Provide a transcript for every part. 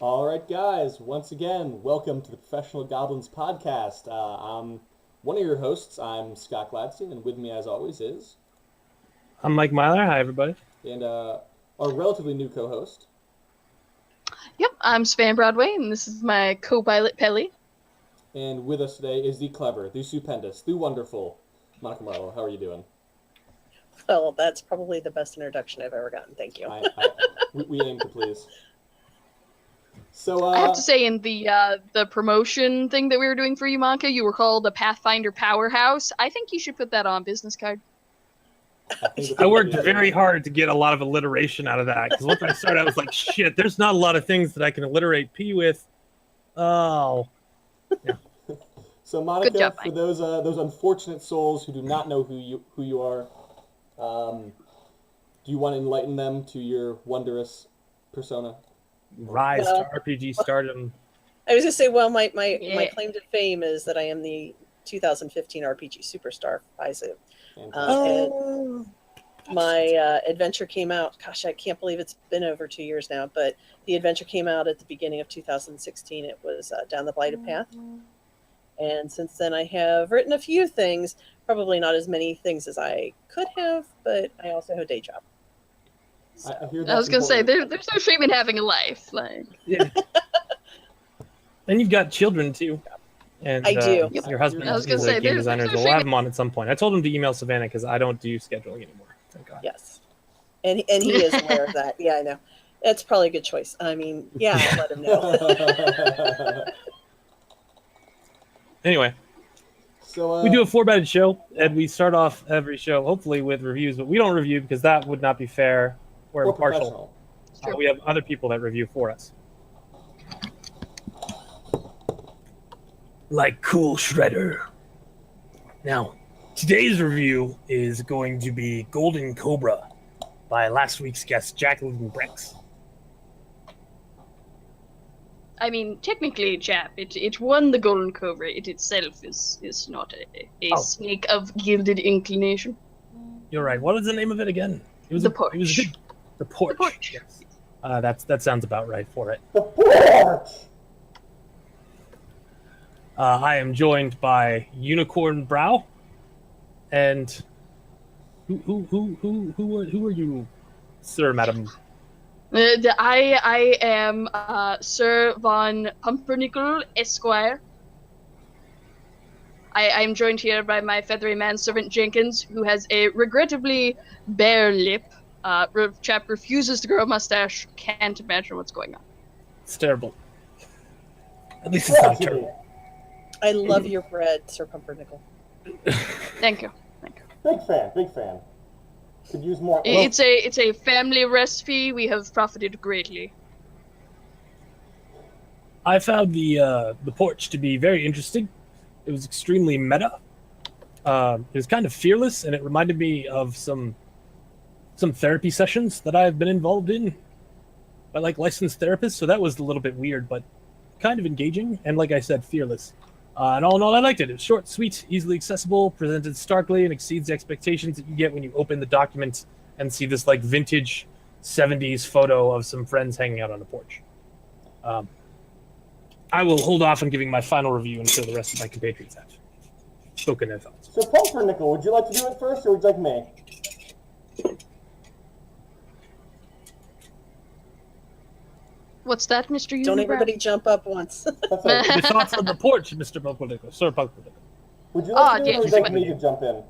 All right, guys. Once again, welcome to the Professional Goblins podcast. I'm one of your hosts. I'm Scott Gladstein, and with me, as always, is I'm Mike Myler. Hi, everybody. and our relatively new co-host. Yep, I'm Savannah Broadway, and this is my co-pilot, Pelly. And with us today is the clever, the stupendous, the wonderful Monica Marlowe. How are you doing? Well, that's probably the best introduction I've ever gotten. Thank you. We aim to please. So I have to say, in the promotion thing that we were doing for you, Monica, you were called a Pathfinder powerhouse. I think you should put that on a business card. I worked very hard to get a lot of alliteration out of that, because once I started, I was like, shit, there's not a lot of things that I can alliterate P with. Oh. Yeah. So, Monica, Good job, for Mike. those unfortunate souls who do not know who you are, do you want to enlighten them to your wondrous persona? Rise to RPG stardom. I was going to say, well, my claim to fame is that I am the 2015 RPG Superstar. And my adventure came out, gosh, I can't believe it's been over 2 years now, but the adventure came out at the beginning of 2016. It was Down the Blighted Path. And since then I have written a few things, probably not as many things as I could have, but I also have a day job. So. I was going to say, there's no shame in having a life. Yeah. And you've got children, too. And I do. Your husband I was gonna is say, a game there's designer, no so we'll shame have him on at some point. I told him to email Savannah because I don't do scheduling anymore. Thank God. Yes. And he is aware of that. Yeah, I know. That's probably a good choice. I mean, yeah, I'll let him know. Anyway, So we do a four-batted show, and we start off every show, hopefully, with reviews, but we don't review because that would not be fair or or impartial. professional. We have other people that review for us. Like Cool Shredder. Now, today's review is going to be Golden Cobra by last week's guest, Jacqueline Bryks. I mean, technically, chap, it won the Golden Cobra. It itself is not a snake of gilded inclination. You're right. What was the name of it again? It was The Porch. It was a good, the Porch. The Porch. Yes. That sounds about right for it. The Porch! I am joined by Unicornbrow, and who are you, sir, madam? I am Sir von Pumpernickel, Esquire. I am joined here by my feathery manservant Jenkins, who has a regrettably bare lip. Chap refuses to grow a mustache. Can't imagine what's going on. It's terrible. At least it's not terrible. I love your bread, Sir Pumpernickel. Thank you. Big fan. Could use more. It's a family recipe. We have profited greatly. I found the Porch to be very interesting. It was extremely meta. It was kind of fearless, and it reminded me of some therapy sessions that I've been involved in by licensed therapists. So that was a little bit weird, but kind of engaging, and like I said, fearless. And all in all, I liked it. It was short, sweet, easily accessible, presented starkly, and exceeds the expectations that you get when you open the document and see this vintage 70s photo of some friends hanging out on the porch. I will hold off on giving my final review until the rest of my compatriots have spoken their thoughts. So, Pumpernickel, would you like to do it first, or would you like me? What's that, Mr. Unibrow? Don't everybody jump up once. That's right. Your thoughts on the porch, Mr. Pumpernickel, Sir Pumpernickel. Would you like to do it, or yes, would you like me to jump in?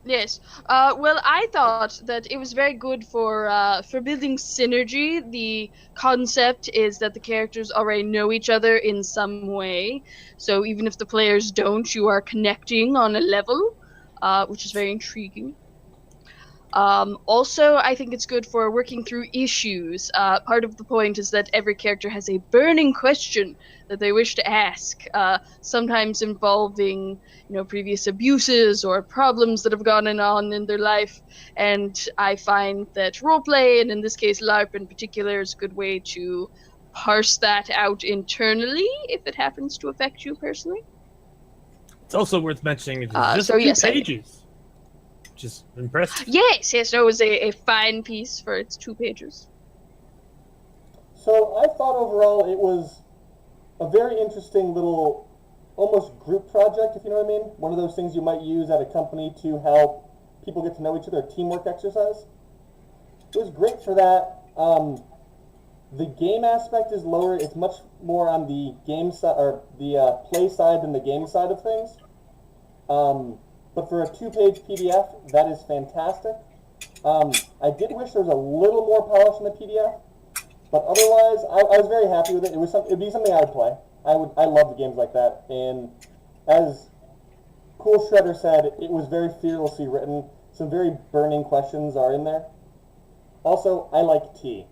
Yes. Well, I thought that it was very good for building synergy. The concept is that the characters already know each other in some way, so even if the players don't, you are connecting on a level, which is very intriguing. Also, I think it's good for working through issues. Part of the point is that every character has a burning question that they wish to ask, sometimes involving, previous abuses or problems that have gone on in their life. And I find that roleplay, and in this case LARP in particular, is a good way to parse that out internally if it happens to affect you personally. It's also worth mentioning it's just so 2 yes, pages. Just impressive. Yes, no, it was a fine piece for its 2 pages. So I thought overall it was a very interesting little, almost group project, if you know what I mean. One of those things you might use at a company to help people get to know each other, a teamwork exercise. It was great for that. The game aspect is lower. It's much more on the game side or the play side than the game side of things. But for a 2-page PDF, that is fantastic. I did wish there was a little more polish in the PDF, but otherwise, I was very happy with it. It'd be something I would play. I love the games like that, and as Cool Shredder said, it was very fearlessly written. Some very burning questions are in there. Also, I like tea.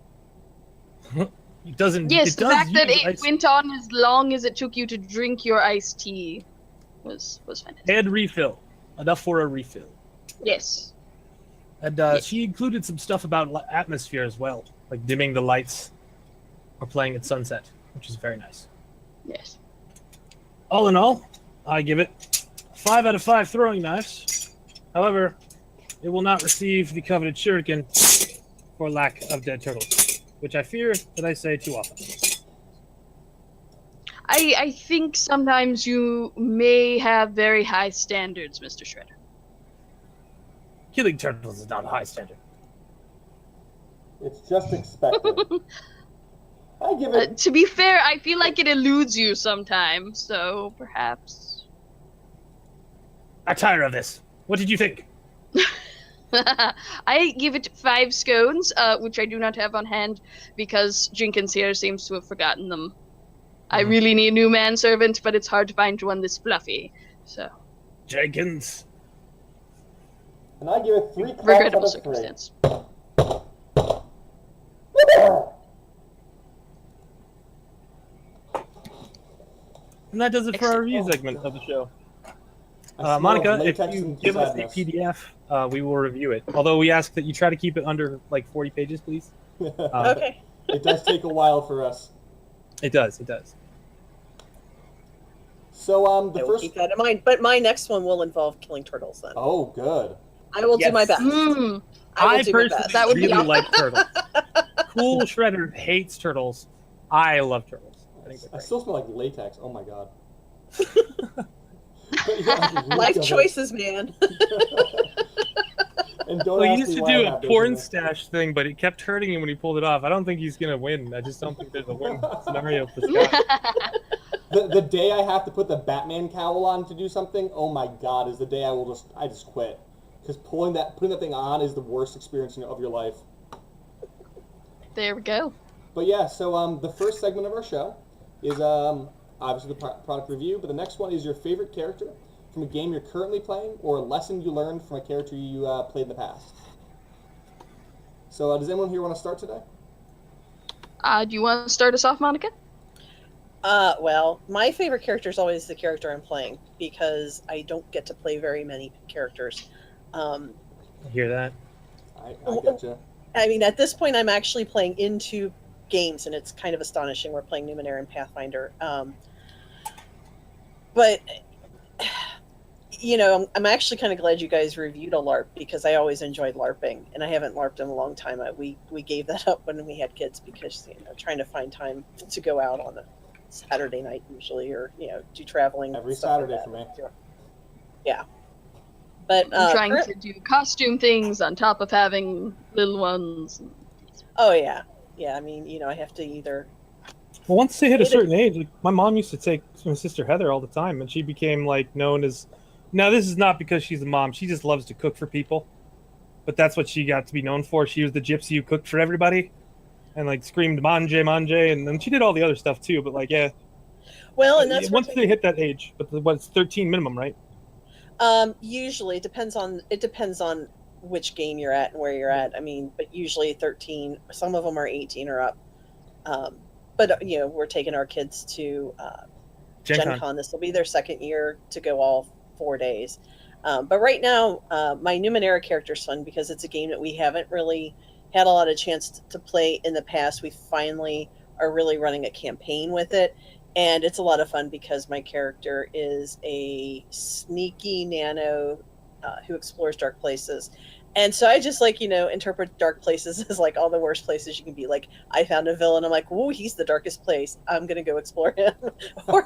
It doesn't. Yes, it the does fact that use it ice- went on as long as it took you to drink your iced tea was fantastic. and refill, enough for a refill. Yes. And Yes. she included some stuff about atmosphere as well, like dimming the lights or playing at sunset, which is very nice. Yes. All in all, I give it 5 out of 5 throwing knives. However, it will not receive the coveted shuriken for lack of dead turtles, which I fear that I say too often. I think sometimes you may have very high standards, Mr. Shredder. Killing turtles is not a high standard. It's just expected. I give it. To be fair, I feel like it eludes you sometimes, so perhaps. I tire of this. What did you think? I give it 5 scones, which I do not have on hand because Jenkins here seems to have forgotten them. I really need a new manservant, but it's hard to find one this fluffy. So, Jenkins. And I give it 3 claps regrettable out of 3. circumstance. And that does it for our review segment of the show. Monica, if you give us a PDF, we will review it. Although we ask that you try to keep it under like 40 pages, please. Okay. It does take a while for us. It does. It does. So I will keep that in mind. But my next one will involve killing turtles then. Oh, good. I will do my best. Mm, I will do my personally best. That would be really awesome. like turtles. Cool Shredder hates turtles. I love turtles. I think they're I great. still smell like latex. Oh my god. But yeah, I reek Life of it. choices, man. And don't Well, he ask used me to why I do have a those porn in there. stash thing, but it kept hurting him when he pulled it off. I don't think he's gonna win. I just don't think there's a win scenario for Scott. The day I have to put the Batman cowl on to do something, oh my god, is the day I just quit. Because putting that thing on is the worst experience of your life. There we go. But yeah, so the first segment of our show is obviously the product review, but the next one is your favorite character from a game you're currently playing or a lesson you learned from a character you played in the past. So does anyone here want to start today? Do you want to start us off, Monica? Well, my favorite character is always the character I'm playing because I don't get to play very many characters. I hear that. I gotcha. I mean, at this point, I'm actually playing into games, and it's kind of astonishing. We're playing Numenara and Pathfinder. But, you know, I'm actually kind of glad you guys reviewed a LARP because I always enjoyed LARPing, and I haven't LARPed in a long time. We gave that up when we had kids because, you know, trying to find time to go out on a Saturday night usually or, you know, do traveling. Every stuff like Saturday that. for me. Yeah. But I'm trying to do costume things on top of having little ones. oh, yeah. Yeah, I mean, you know, I have to either... Well, once they hit a certain age, like, my mom used to take my sister Heather all the time, and she became like known as. Now, this is not because she's a mom; she just loves to cook for people. But that's what she got to be known for. She was the gypsy who cooked for everybody, and like screamed "manje, manje," and then she did all the other stuff too. But like, yeah, Well, and that's once they hit that age, but it's 13 minimum, right? Usually it depends on which game you're at and where you're at. I mean, but usually 13. Some of them are 18 or up. But you know, we're taking our kids to Gen Con. This will be their second year to go all 4 days. But right now, my Numenara character's fun because it's a game that we haven't really had a lot of chance to play in the past. We finally are really running a campaign with it. And it's a lot of fun because my character is a sneaky nano who explores dark places. And so I just like, interpret dark places as like all the worst places you can be. Like, I found a villain. I'm like, oh, he's the darkest place. I'm going to go explore him. Or,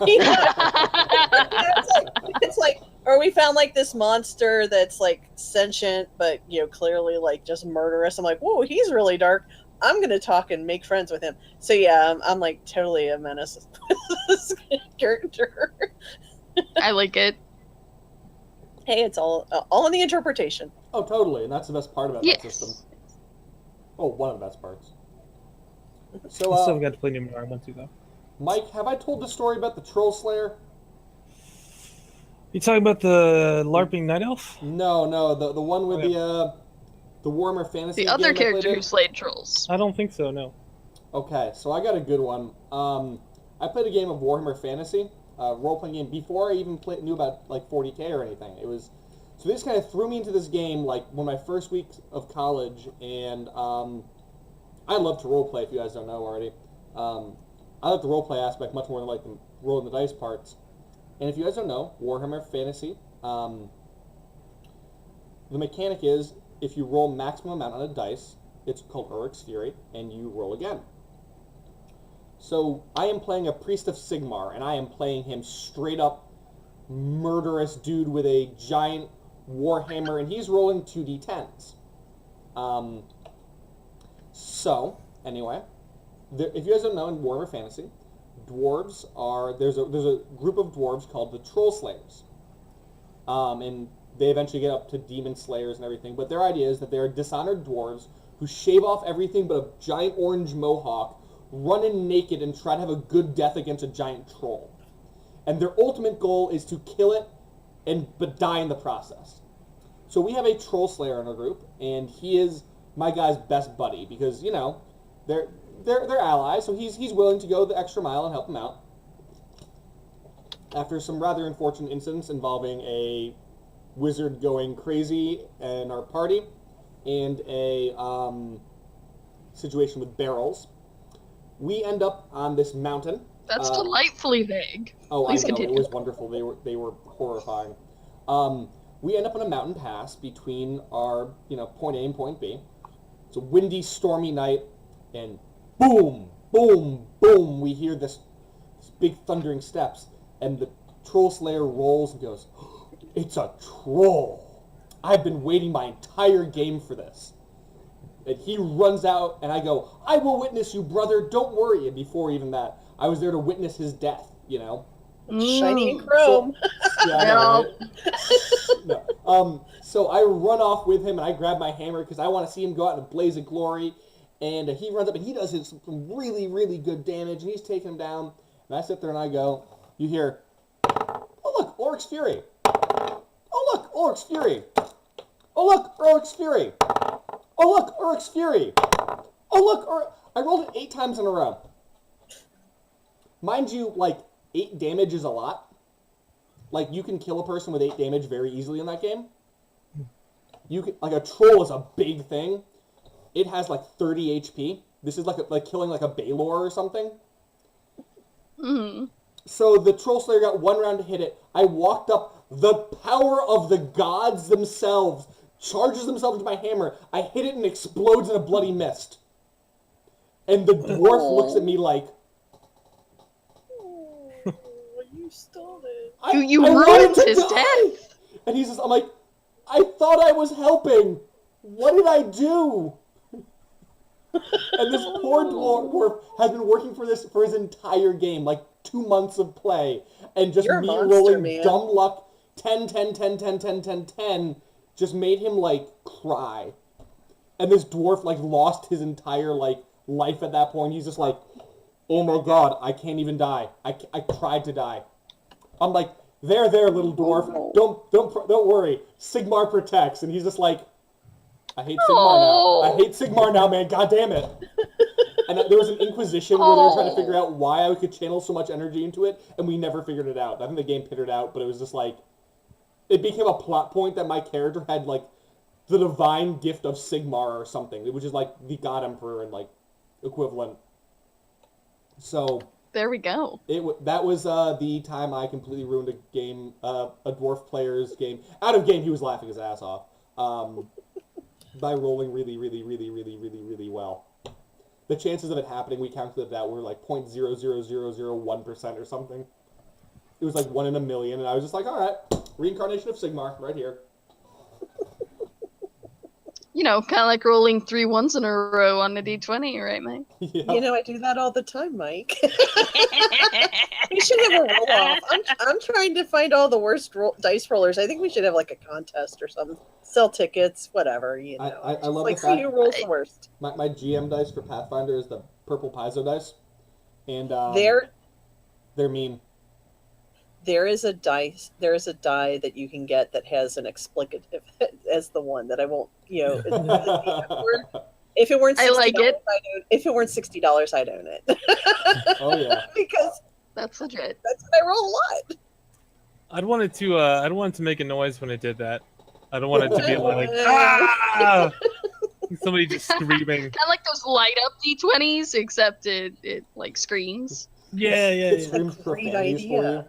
it's like, or we found like this monster that's like sentient, but, clearly like just murderous. I'm like, whoa, he's really dark. I'm going to talk and make friends with him. So yeah, I'm like totally a menace with this character. I like it. Hey, it's all in the interpretation. Oh, totally, and that's the best part about Yes. that system. Oh, one of the best parts. I So, still got to play Numenara 1-2 though. Mike, have I told the story about the Troll Slayer? You talking about the LARPing Night Elf? No, the one with the Warhammer Fantasy. The other game I played character in? who slayed trolls. I don't think so. No. Okay, so I got a good one. I played a game of Warhammer Fantasy, role-playing game, before I even knew about like 40K or anything. So this kind of threw me into this game like one of my first weeks of college, and I love to role-play, if you guys don't know already. I like the role-play aspect much more than like the rolling the dice parts. And if you guys don't know, Warhammer Fantasy, the mechanic is if you roll maximum amount on a dice, it's called Uruk's Fury, and you roll again. So I am playing a Priest of Sigmar, and I am playing him straight up murderous dude with a giant warhammer, and he's rolling 2d10s. So, anyway, if you guys don't know, in Warhammer Fantasy, dwarves are, there's a group of dwarves called the Troll Slayers. And they eventually get up to Demon Slayers and everything, but their idea is that they're dishonored dwarves who shave off everything but a giant orange mohawk, run in naked, and try to have a good death against a giant troll. And their ultimate goal is to kill it but die in the process. So we have a Troll Slayer in our group, and he is my guy's best buddy because, they're allies, so he's willing to go the extra mile and help him out. After some rather unfortunate incidents involving a wizard going crazy in our party and a situation with barrels, we end up on this mountain. That's delightfully vague. Oh, Please I know, continue. it was wonderful. They were horrifying. We end up on a mountain pass between our, point A and point B. It's a windy, stormy night, and boom, boom, boom, we hear this big thundering steps, and the Troll Slayer rolls and goes, "It's a troll. I've been waiting my entire game for this." And he runs out, and I go, "I will witness you, brother, don't worry." And before even that, I was there to witness his death, Shiny and chrome. Yeah, I know, right? No. So I run off with him, and I grab my hammer because I want to see him go out in a blaze of glory. And he runs up, and he does some really, really good damage, and he's taking him down. And I sit there, and I go, you hear, "Oh, look, Uruk's Fury. Oh, look, Uruk's Fury. Oh, look, Uruk's Fury. Oh, look, Uruk's Fury. Oh, look, I rolled it 8 times in a row. Mind you, 8 damage is a lot. You can kill a person with 8 damage very easily in that game. You can, a troll is a big thing. It has 30 HP. This is like killing a Baylor or something. Mm-hmm. So the Troll Slayer got 1 round to hit it. I walked up, the power of the gods themselves charges themselves into my hammer. I hit it and explodes in a bloody mist. And the dwarf looks at me like, You stole it. You ruined his death. And he's just, I'm like, I thought I was helping. What did I do? And this poor dwarf has been working for this for his entire game, 2 months of play, and just You're a me monster, rolling man. dumb luck 10, 10, 10, 10, 10, 10, 10, just made him cry. And this dwarf lost his entire life at that point. He's just like, "Oh my god, I can't even die. I tried to die." I'm like, there, little dwarf. Don't worry. Sigmar protects. And he's just like, "I hate Sigmar now. I hate Sigmar now, man. God damn it." And there was an inquisition where they were trying to figure out why I could channel so much energy into it, and we never figured it out. I think the game pittered out, but it was just it became a plot point that my character had the divine gift of Sigmar or something, which is the God Emperor and equivalent. So There we go. that was the time I completely ruined a game, a dwarf player's game. Out of game, he was laughing his ass off. by rolling really, really, really, really, really, really well. The chances of it happening, we calculated that were like 0.00001% or something. It was like 1 in a million, and I was just like, all right, reincarnation of Sigmar right here. You know, kind of like rolling 3 ones in a row on a d20, right, Mike? Yeah. You know, I do that all the time, Mike. We should have a roll off. I'm trying to find all the worst dice rollers. I think we should have like a contest or something. Sell tickets, whatever. You know, I love like the fact see who rolls the worst. my GM dice for Pathfinder is the purple Paizo dice, and they're mean. There is a die that you can get that has an explicative as the one that I won't. You know, if it weren't $60, I like it. If it weren't $60, I'd own it. Oh yeah, because That's legit. that's what I roll a lot. I'd wanted to make a noise when I did that. I don't want it to be like ah! Somebody just screaming. Kind of like those light up d20s, except it like screams. Yeah. it screams great profanities for idea.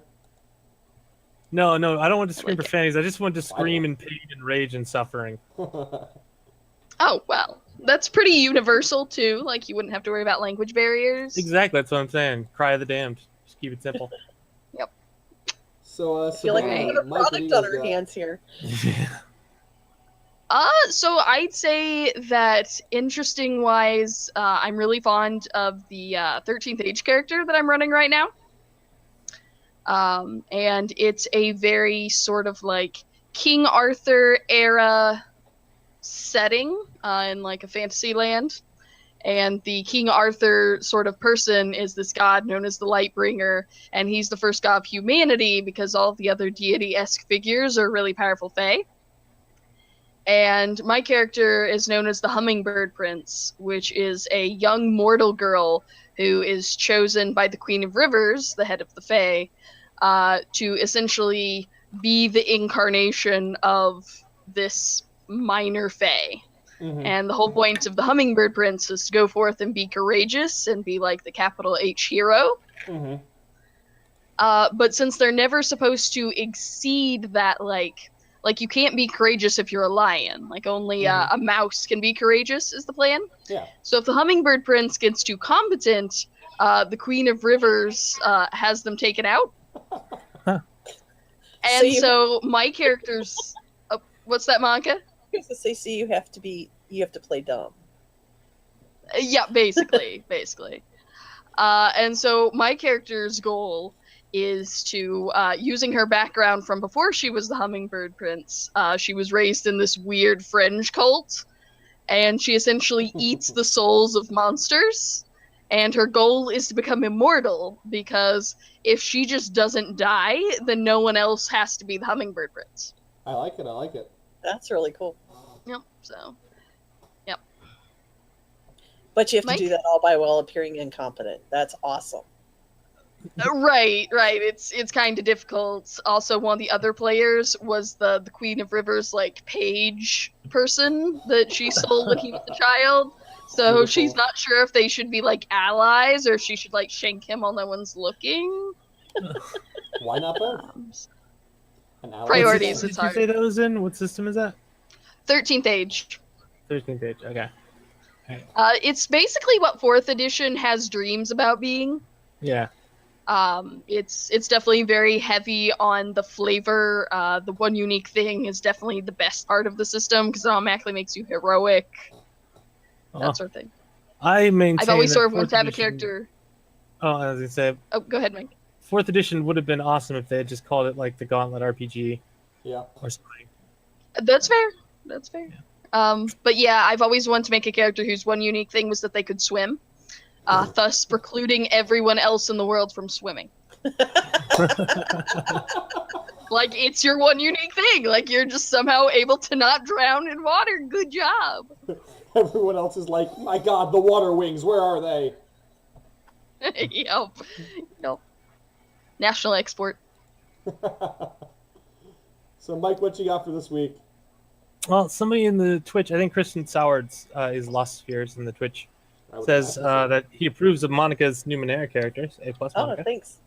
No, I don't want to scream Like- profanities. I just want to scream in pain and rage and suffering. you. Oh, well. That's pretty universal, too. Like, you wouldn't have to worry about language barriers. Exactly, that's what I'm saying. Cry of the damned. Just keep it simple. So, I feel like we Savannah, have a Mike, what do you product on guys our got? hands here. So I'd say that interesting-wise, I'm really fond of the 13th Age character that I'm running right now. And it's a very sort of like King Arthur era setting in like a fantasy land. And the King Arthur sort of person is this god known as the Lightbringer, and he's the first god of humanity because all the other deity-esque figures are really powerful fae. And my character is known as the Hummingbird Prince, which is a young mortal girl who is chosen by the Queen of Rivers, the head of the fae, to essentially be the incarnation of this minor fae. Mhm. And the whole point of the Hummingbird Prince is to go forth and be courageous and be like the capital H hero. Mhm. But since they're never supposed to exceed that, like you can't be courageous if you're a lion. Like only a mouse can be courageous is the plan. Yeah. So if the Hummingbird Prince gets too competent, the Queen of Rivers has them taken out. And so my character's... what's that, Monica? I was gonna say, you have to play dumb. Yeah, basically. And so my character's goal is to, using her background from before she was the Hummingbird Prince, she was raised in this weird fringe cult, and she essentially eats the souls of monsters, and her goal is to become immortal, because if she just doesn't die, then no one else has to be the Hummingbird Prince. I like it. That's really cool. Yep, so... But you have Mike? to do that all by while appearing incompetent. That's awesome. Right. It's kind of difficult. Also, one of the other players was the Queen of Rivers, like, page person that she sold when he was a child. So Beautiful. she's not sure if they should be, like, allies or if she should, like, shank him while no one's looking. Why not both? An ally. Priorities. What It's system did you say that was in? What system is that? 13th Age. 13th Age, okay. It's basically what 4th edition has dreams about being. Yeah. It's definitely very heavy on the flavor. The one unique thing is definitely the best part of the system because it automatically makes you heroic. That sort of thing. I maintain I've always that sort of wanted to have a 4th character. Oh, I was gonna say Oh, go ahead, Mike. 4th edition would have been awesome if they had just called it like the Gauntlet RPG Yeah. or something. That's fair. But yeah, I've always wanted to make a character whose one unique thing was that they could swim, thus precluding everyone else in the world from swimming. Like, it's your one unique thing. Like, you're just somehow able to not drown in water. Good job. Everyone else is like, my God, the water wings. Where are they? Yep. National export. So, Mike, what you got for this week? Well, somebody in the Twitch, I think Kristen Sowards is Lost Spheres in the Twitch, says that he approves of Monica's Numenara characters, A+ Oh, Monica. thanks.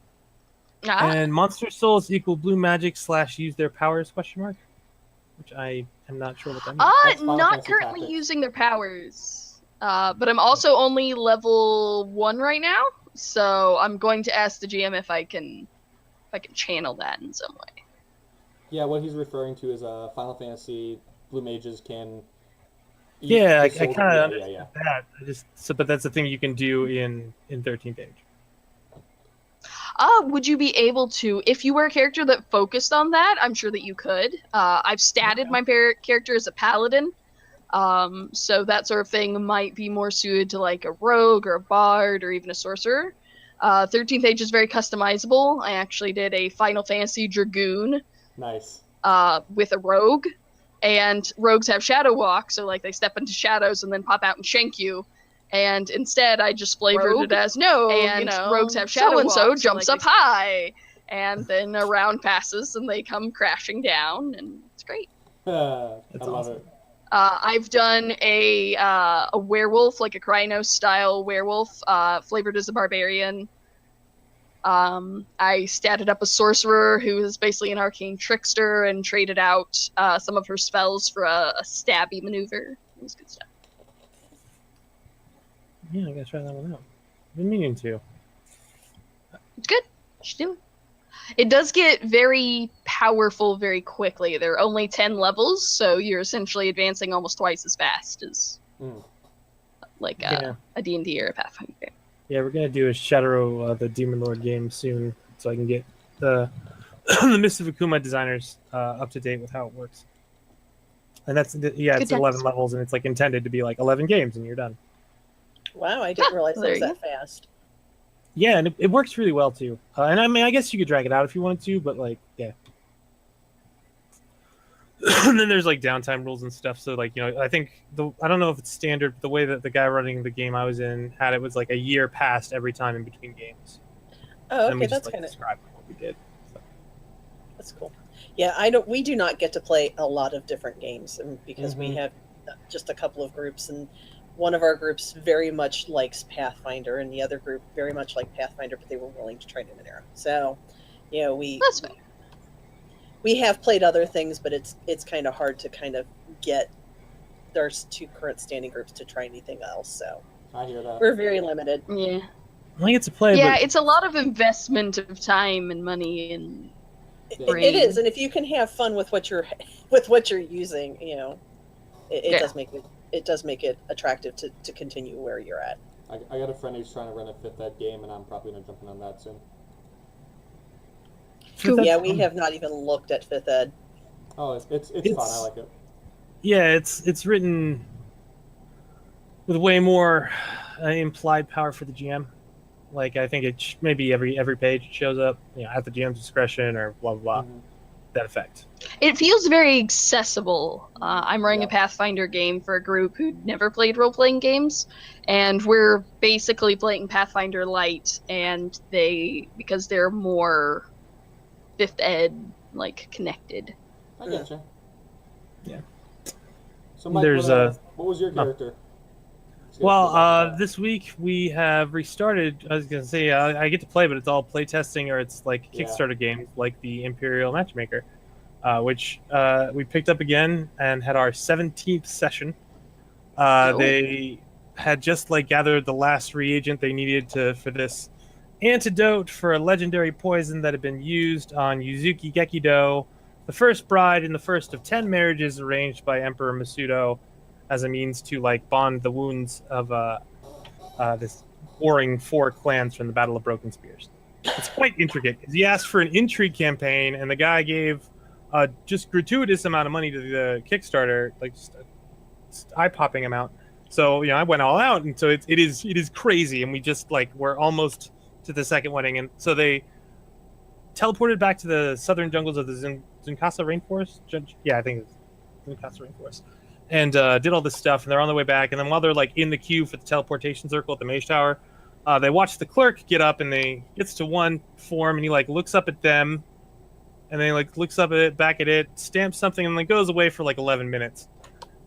And monster souls equal blue magic / use their powers, ? Which which I am not sure what that means. That's Final Not Fantasy currently Tactics. using their powers. But I'm also only level 1 right now, so I'm going to ask the GM if I can channel that in some way. Yeah, what he's referring to is Final Fantasy. Blue mages can. eat Yeah, I the soul- kind of yeah, understand yeah. that. But that's the thing you can do in 13th Age. Would you be able to, if you were a character that focused on that, I'm sure that you could. I've statted my character as a paladin, so that sort of thing might be more suited to like a rogue or a bard or even a sorcerer. 13th Age is very customizable. I actually did a Final Fantasy Dragoon Nice. with a rogue, and rogues have shadow walk, so like they step into shadows and then pop out and shank you. And instead, I just flavored it as rogues have shadow walk, so jumps up high, and then a round passes and they come crashing down, and it's great. I love awesome. it. I've done a werewolf, like a Krynos style werewolf, flavored as a barbarian. I statted up a sorcerer who is basically an arcane trickster and traded out some of her spells for a stabby maneuver. It was good stuff. Yeah, I gotta try that one out. I've been meaning to. It's good. You should do it. It does get very powerful very quickly. There are only 10 levels, so you're essentially advancing almost twice as fast as like a D&D or a Pathfinder game. Yeah, we're gonna do a Shadow the Demon Lord game soon, so I can get the the Mist of Akuma designers up to date with how it works. And that's it's 11 levels, and it's like intended to be like 11 games, and you're done. Wow, I didn't realize it was that fast. Yeah, and it works really well too. And I mean, I guess you could drag it out if you wanted to, but like, yeah. And then there's like downtime rules and stuff. So like, I think I don't know if it's standard, but the way that the guy running the game I was in had it was like a year passed every time in between games. Oh, and we okay, just, that's kind of described what we did. So. That's cool. Yeah, we do not get to play a lot of different games, and because we have just a couple of groups, and one of our groups very much likes Pathfinder, and the other group very much like Pathfinder, but they were willing to try Numenara. So, That's fair. We have played other things, but it's kind of hard to kind of get there's 2 current standing groups to try anything else. So I hear that. we're very limited. Yeah. I get to play. Yeah, but... it's a lot of investment of time and money and. It is, and if you can have fun with what you're using, it does make it attractive to continue where you're at. I got a friend who's trying to run a 5th Ed game, and I'm probably gonna jump in on that soon. Cool. Yeah, we have not even looked at 5th Ed. Oh, it's fun. I like it. Yeah, it's written with way more implied power for the GM. Like, I think it maybe every page it shows up, at the GM's discretion or blah, blah, blah. That effect. It feels very accessible. I'm running a Pathfinder game for a group who'd never played role-playing games, and we're basically playing Pathfinder Light, and because they're more 5th Ed, like, connected. I gotcha. Yeah. So, Mike, what was your character? Well, this week we have restarted. I was going to say I get to play, but it's all playtesting, or it's like Kickstarter games like the Imperial Matchmaker, which we picked up again and had our 17th session. They had just gathered the last reagent they needed for this antidote for a legendary poison that had been used on Yuzuki Gekido, the first bride in the first of 10 marriages arranged by Emperor Masudo, as a means to bond the wounds of this warring 4 clans from the Battle of Broken Spears. It's quite intricate because he asked for an intrigue campaign, and the guy gave just gratuitous amount of money to the Kickstarter, just a eye-popping amount. So I went all out, and so it is crazy, and we just we're almost to the second wedding, and so they teleported back to the southern jungles of the Zunkasa Rainforest. Yeah, I think it's Zunkasa Rainforest. And did all this stuff, and they're on their way back. And then while they're in the queue for the teleportation circle at the Mage Tower, they watch the clerk get up, and they gets to one form, and he looks up at them, and then looks up at it, back at it, stamps something, and then goes away for 11 minutes.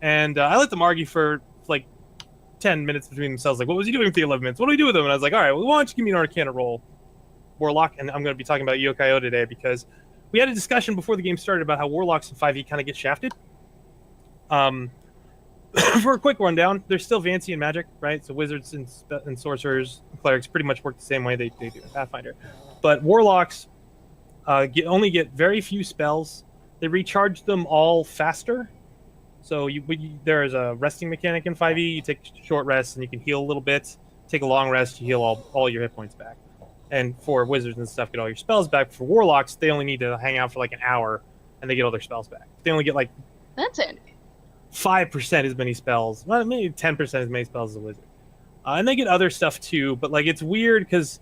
And I let them argue for 10 minutes between themselves. What was he doing for the 11 minutes? What do we do with him? And I was like, all right, well, why don't you give me an Arcana roll, Warlock? And I'm going to be talking about Yokai-O today because we had a discussion before the game started about how Warlocks in 5e kind of get shafted. For a quick rundown, they're still fancy in Magic, right? So wizards and sorcerers, clerics pretty much work the same way they do in Pathfinder. But warlocks only get very few spells. They recharge them all faster. So there's a resting mechanic in 5e. You take short rests and you can heal a little bit. Take a long rest, you heal all your hit points back. And for wizards and stuff, get all your spells back. For warlocks, they only need to hang out for like an hour and they get all their spells back. They only get like That's handy. 5% as many spells. Well, maybe 10% as many spells as a wizard. And they get other stuff too, but like it's weird because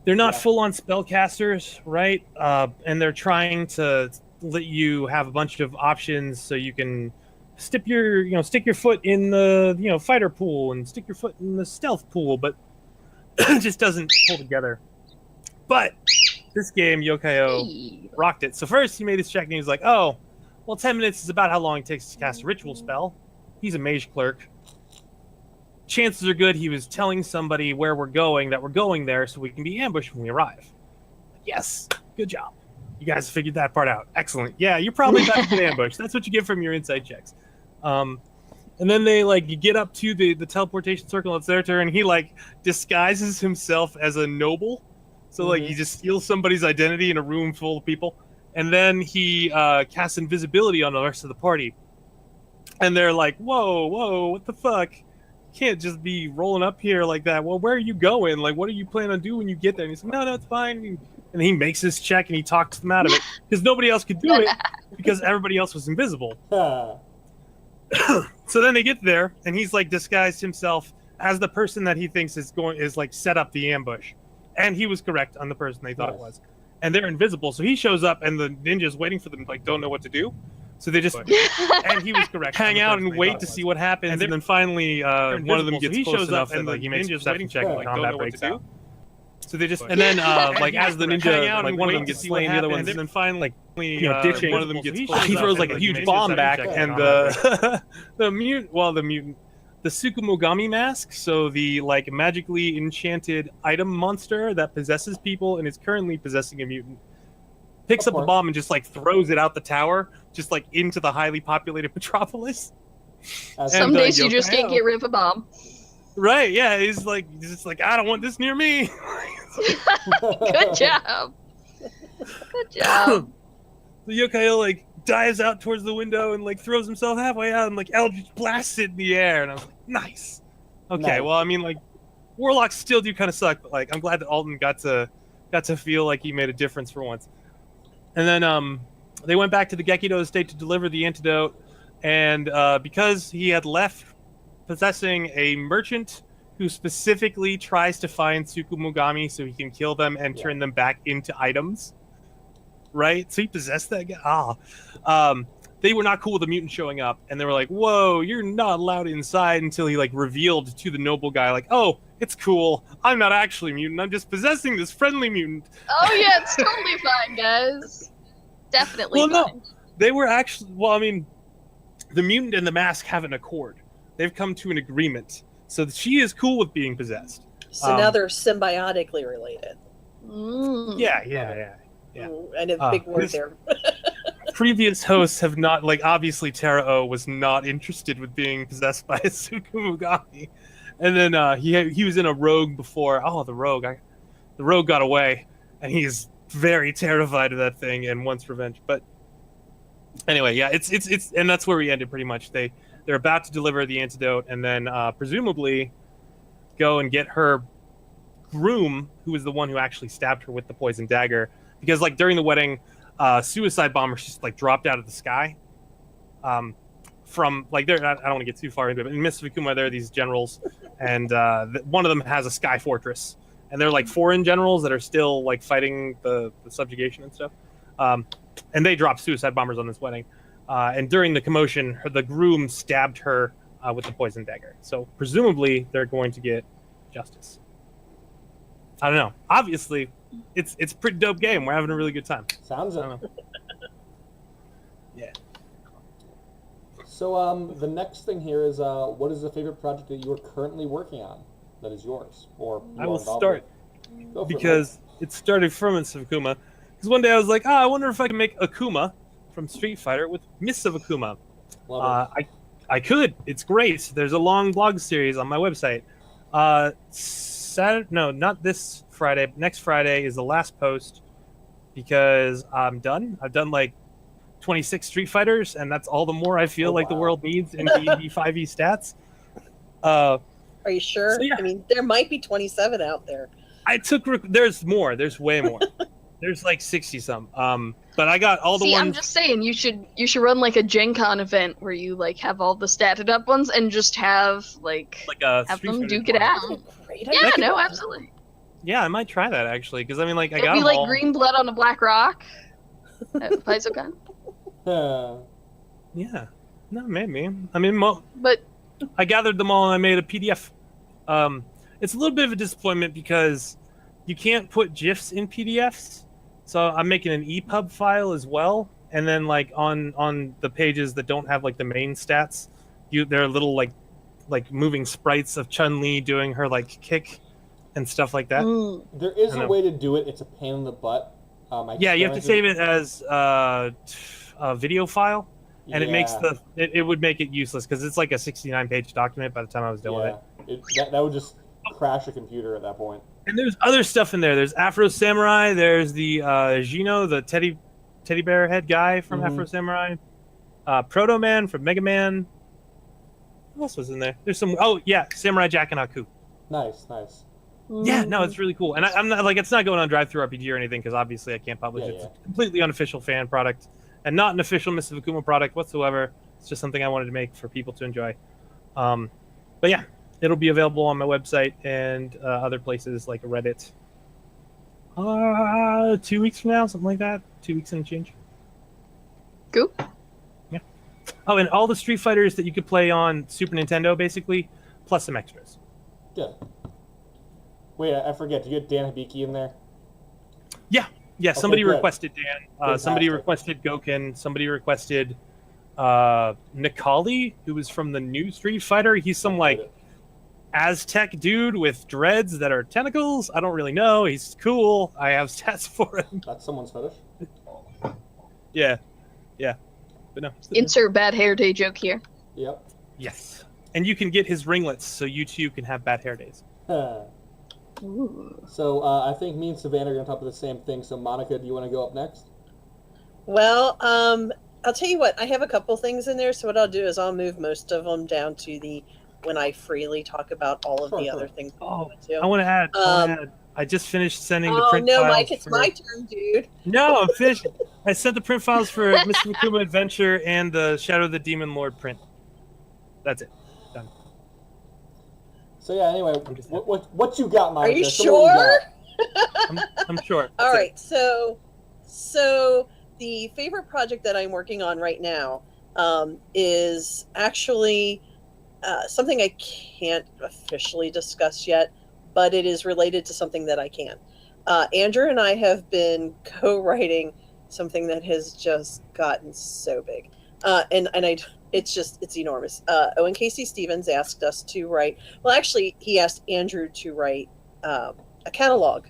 they're not full-on spellcasters, right? And they're trying to let you have a bunch of options so you can stick your foot in the fighter pool and stick your foot in the stealth pool, but it just doesn't pull together. But this game, Yokai-O, rocked it. So first he made his check and he was like, oh, well, 10 minutes is about how long it takes to cast a ritual spell. He's a mage clerk. Chances are good he was telling somebody where we're going, that we're going there so we can be ambushed when we arrive. Yes, good job. You guys figured that part out. Excellent. Yeah, you're probably about to get ambushed. That's what you get from your insight checks. And then they you get up to the teleportation circle. It's their turn. He disguises himself as a noble. So he just steals somebody's identity in a room full of people. And then he casts invisibility on the rest of the party. And they're like, whoa, what the fuck? You can't just be rolling up here like that. Well, where are you going? What do you plan on doing when you get there? And he's like, no, it's fine. And he makes his check and he talks them out of it. Because nobody else could do it because everybody else was invisible. So then they get there and he's disguised himself as the person that he thinks is set up the ambush. And he was correct on the person they thought it was. And they're invisible, so he shows up, and the ninjas waiting for them don't know what to do. So they just and he was correct. Hang out and wait to see what happens, and then finally one of them gets close enough that he makes a perception check and combat breaks out. So they just and then as the ninja one of them gets slain, the other one, and then finally ditching. One of them gets he throws a huge bomb back, and the mutant. The Tsukumogami mask, so the magically enchanted item monster that possesses people and is currently possessing a mutant, picks up a bomb and just throws it out the tower, just into the highly populated metropolis. Some days you just can't get rid of a bomb. Right? Yeah, he's just I don't want this near me. Good job. Good job. The Yokai-O dives out towards the window and throws himself halfway out and Eldritch blasts it in the air, and I was nice. Okay, nice. Well, I mean warlocks still do kind of suck, but I'm glad that Alden got to feel like he made a difference for once. And then they went back to the Gekido estate to deliver the antidote, and because he had left possessing a merchant who specifically tries to find Tsukumogami so he can kill them and turn them back into items. Right? So he possessed that guy. They were not cool with the mutant showing up, and they were like, whoa, you're not allowed inside, until he revealed to the noble guy, oh, it's cool. I'm not actually mutant. I'm just possessing this friendly mutant. Oh, yeah, it's totally fine, guys. Definitely fine. No, they were actually, the mutant and the mask have an accord. They've come to an agreement. So she is cool with being possessed. So now they're symbiotically related. Yeah. I know the big word there. Previous hosts have not, obviously Tara-O was not interested with being possessed by a Tsukumogami. And then he was in a rogue before. Oh, the rogue got away, and he's very terrified of that thing and wants revenge. But anyway, yeah, it's and that's where we ended pretty much. They're about to deliver the antidote, and then presumably go and get her groom, who was the one who actually stabbed her with the poison dagger. Because during the wedding, suicide bombers just dropped out of the sky. From I don't want to get too far into it, but in Mists of Akuma there are these generals, and one of them has a sky fortress, and they're foreign generals that are still fighting the subjugation and stuff. And they dropped suicide bombers on this wedding. And during the commotion, the groom stabbed her with the poison dagger. So presumably they're going to get justice. I don't know. Obviously, it's a pretty dope game. We're having a really good time. Sounds it. Yeah. So the next thing here is what is the favorite project that you are currently working on that is yours? Or I will start because it started from Mists of Akuma. Because one day I was like, I wonder if I can make Akuma from Street Fighter with Mists of Akuma. Love it. I could. It's great. There's a long blog series on my website. Not this Friday. Next Friday is the last post because I'm done. I've done like 26 Street Fighters, and that's all the more I feel like the world needs in D&D 5e stats. Are you sure? So, yeah. I mean, there might be 27 out there. There's more. There's way more. There's like 60 some. But I got all the ones. I'm just saying you should run like a Gen Con event where you like have all the statted up ones and just have a have Street them Fighter duke it out. Great Yeah, idea. no, absolutely. Yeah, I might try that actually, because I mean, like, I It'd got be them like all. green blood on a black rock at PaizoCon. Yeah, no, maybe. I mean, But I gathered them all and I made a PDF. It's a little bit of a disappointment because you can't put GIFs in PDFs, so I'm making an EPUB file as well. And then like on the pages that don't have like the main stats, there are little like moving sprites of Chun-Li doing her like kick and stuff like that. There is a way to do it. It's a pain in the butt. Yeah, you have to save it as a video file, and it makes it would make it useless because it's like a 69-page document by the time I was done with it. That would just crash a computer at that point. And there's other stuff in there. There's Afro Samurai. There's the Gino, the teddy bear head guy from Afro Samurai. Proto Man from Mega Man. What else was in there? There's some. Oh yeah, Samurai Jack and Aku. Nice. Yeah, no, it's really cool. And I'm not like it's not going on Drive-Thru RPG or anything because obviously I can't publish it. It's a completely unofficial fan product and not an official Mists of Akuma product whatsoever. It's just something I wanted to make for people to enjoy. But yeah, it'll be available on my website and other places like Reddit. 2 weeks from now, something like that. 2 weeks and change. cool. Yeah. Oh, and all the Street Fighters that you could play on Super Nintendo, basically, plus some extras. Good. Wait, I forget. Did you get Dan Hibiki in there? Yeah. Okay, Somebody good. requested Dan. Somebody requested Goken. Somebody requested Nikali, who was from the new Street Fighter. He's some like Aztec dude with dreads that are tentacles. I don't really know. He's cool. I have stats for him. That's someone's fetish. Yeah. But no. Insert bad hair day joke here. Yep. Yes. And you can get his ringlets, so you too can have bad hair days. Ooh. So I think me and Savannah are going to talk about the same thing. So Monica, do you want to go up next? Well, I'll tell you what. I have a couple things in there, so what I'll do is I'll move most of them down to the when I freely talk about all of the other things. Oh, I want to add. I just finished sending the print no, files. Mike, it's my turn, dude. No, I'm finished. I sent the print files for Mr. Akuma Adventure and the Shadow of the Demon Lord print. That's it. Done. So yeah. Anyway, what you got, Monica? Are you Tell me what sure? I'm sure. All right, so the favorite project that I'm working on right now is actually something I can't officially discuss yet, but it is related to something that I can. Andrew and I have been co-writing something that has just gotten so big, it's enormous. Owen Casey Stevens asked us to write. Well, actually, he asked Andrew to write a catalog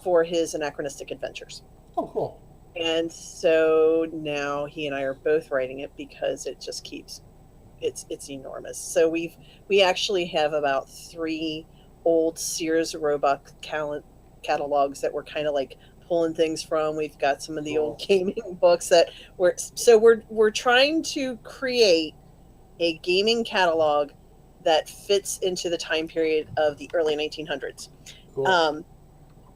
for his Anachronistic Adventures. Oh, cool. And so now he and I are both writing it because it just keeps it's enormous. So we actually have about 3 old Sears Roebuck catalogs that we're kind of like pulling things from. We've got some of the old gaming books that we're trying to create a gaming catalog that fits into the time period of the early 1900s. Cool.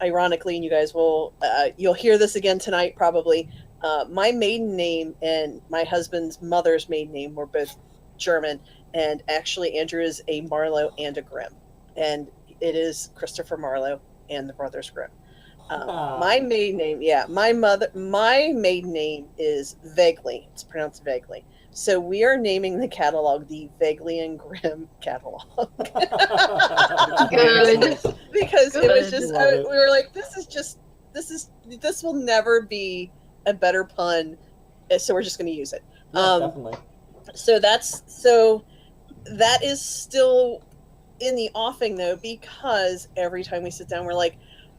Ironically, and you guys will you'll hear this again tonight probably. My maiden name and my husband's mother's maiden name were both German, and actually Andrew is a Marlowe and a Grimm, and it is Christopher Marlowe and the Brothers Grimm. My maiden name, my maiden name is Vaguely. It's pronounced Vaguely. So we are naming the catalog the Vaguely and Grimm catalog. Good. Because Good. it was just we were like, this will never be a better pun, so we're just going to use it. Definitely. So that is still in the offing though, because every time we sit down, we're like,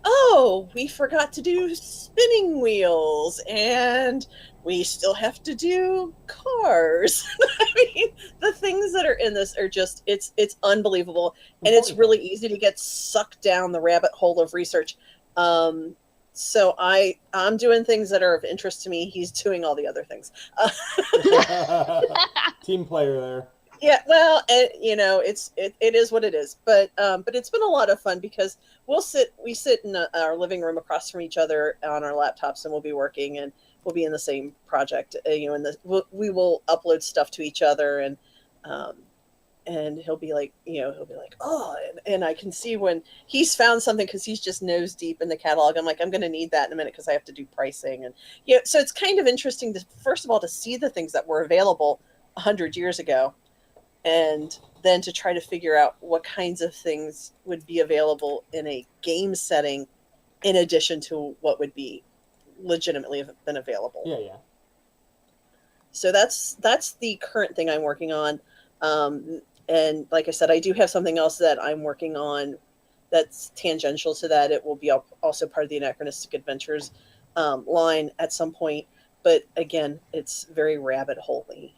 oh, we forgot to do spinning wheels, and we still have to do cars. I mean, the things that are in this are just, it's unbelievable. And it's really easy to get sucked down the rabbit hole of research. So I'm doing things that are of interest to me. He's doing all the other things. Team player there. Yeah, well, it is what it is. But it's been a lot of fun because we sit in our living room across from each other on our laptops, and we'll be working, and we'll be in the same project. We will upload stuff to each other, and he'll be like, oh, and I can see when he's found something because he's just nose deep in the catalog. I'm like, I'm going to need that in a minute because I have to do pricing, and so it's kind of interesting to, first of all, to see the things that were available 100 years ago, and then to try to figure out what kinds of things would be available in a game setting in addition to what would be legitimately have been available. Yeah. So that's the current thing I'm working on. And like I said, I do have something else that I'm working on that's tangential to that. It will be also part of the Anachronistic Adventures line at some point. But again, it's very rabbit hole-y.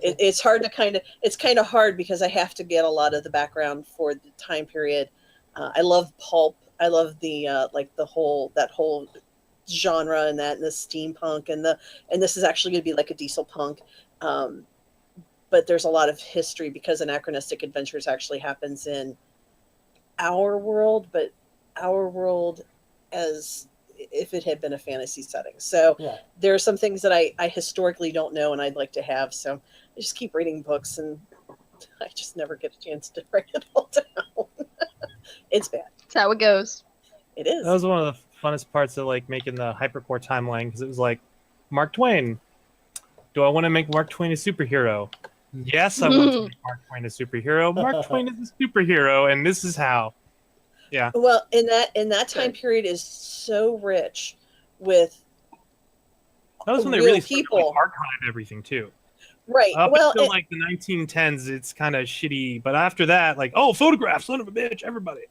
It's hard to it's kind of hard because I have to get a lot of the background for the time period. I love pulp. I love the that whole genre and the steampunk and this is actually going to be like a diesel punk. But there's a lot of history because Anachronistic Adventures actually happens in our world, but our world as if it had been a fantasy setting. So there are some things that I historically don't know and I'd like to have. So I just keep reading books and I just never get a chance to write it all down. It's bad. That's how it goes. It is. That was one of the funnest parts of like making the Hypercore timeline because it was like, Mark Twain. Do I want to make Mark Twain a superhero? Yes, I want to make Mark Twain a superhero. Mark Twain is a superhero, and this is how. Yeah. Well, in that time period is so rich with that was when they really people started to, like, archive everything too. Right. Up until like the 1910s, it's kind of shitty, but after that, like, oh, photographs, son of a bitch, everybody.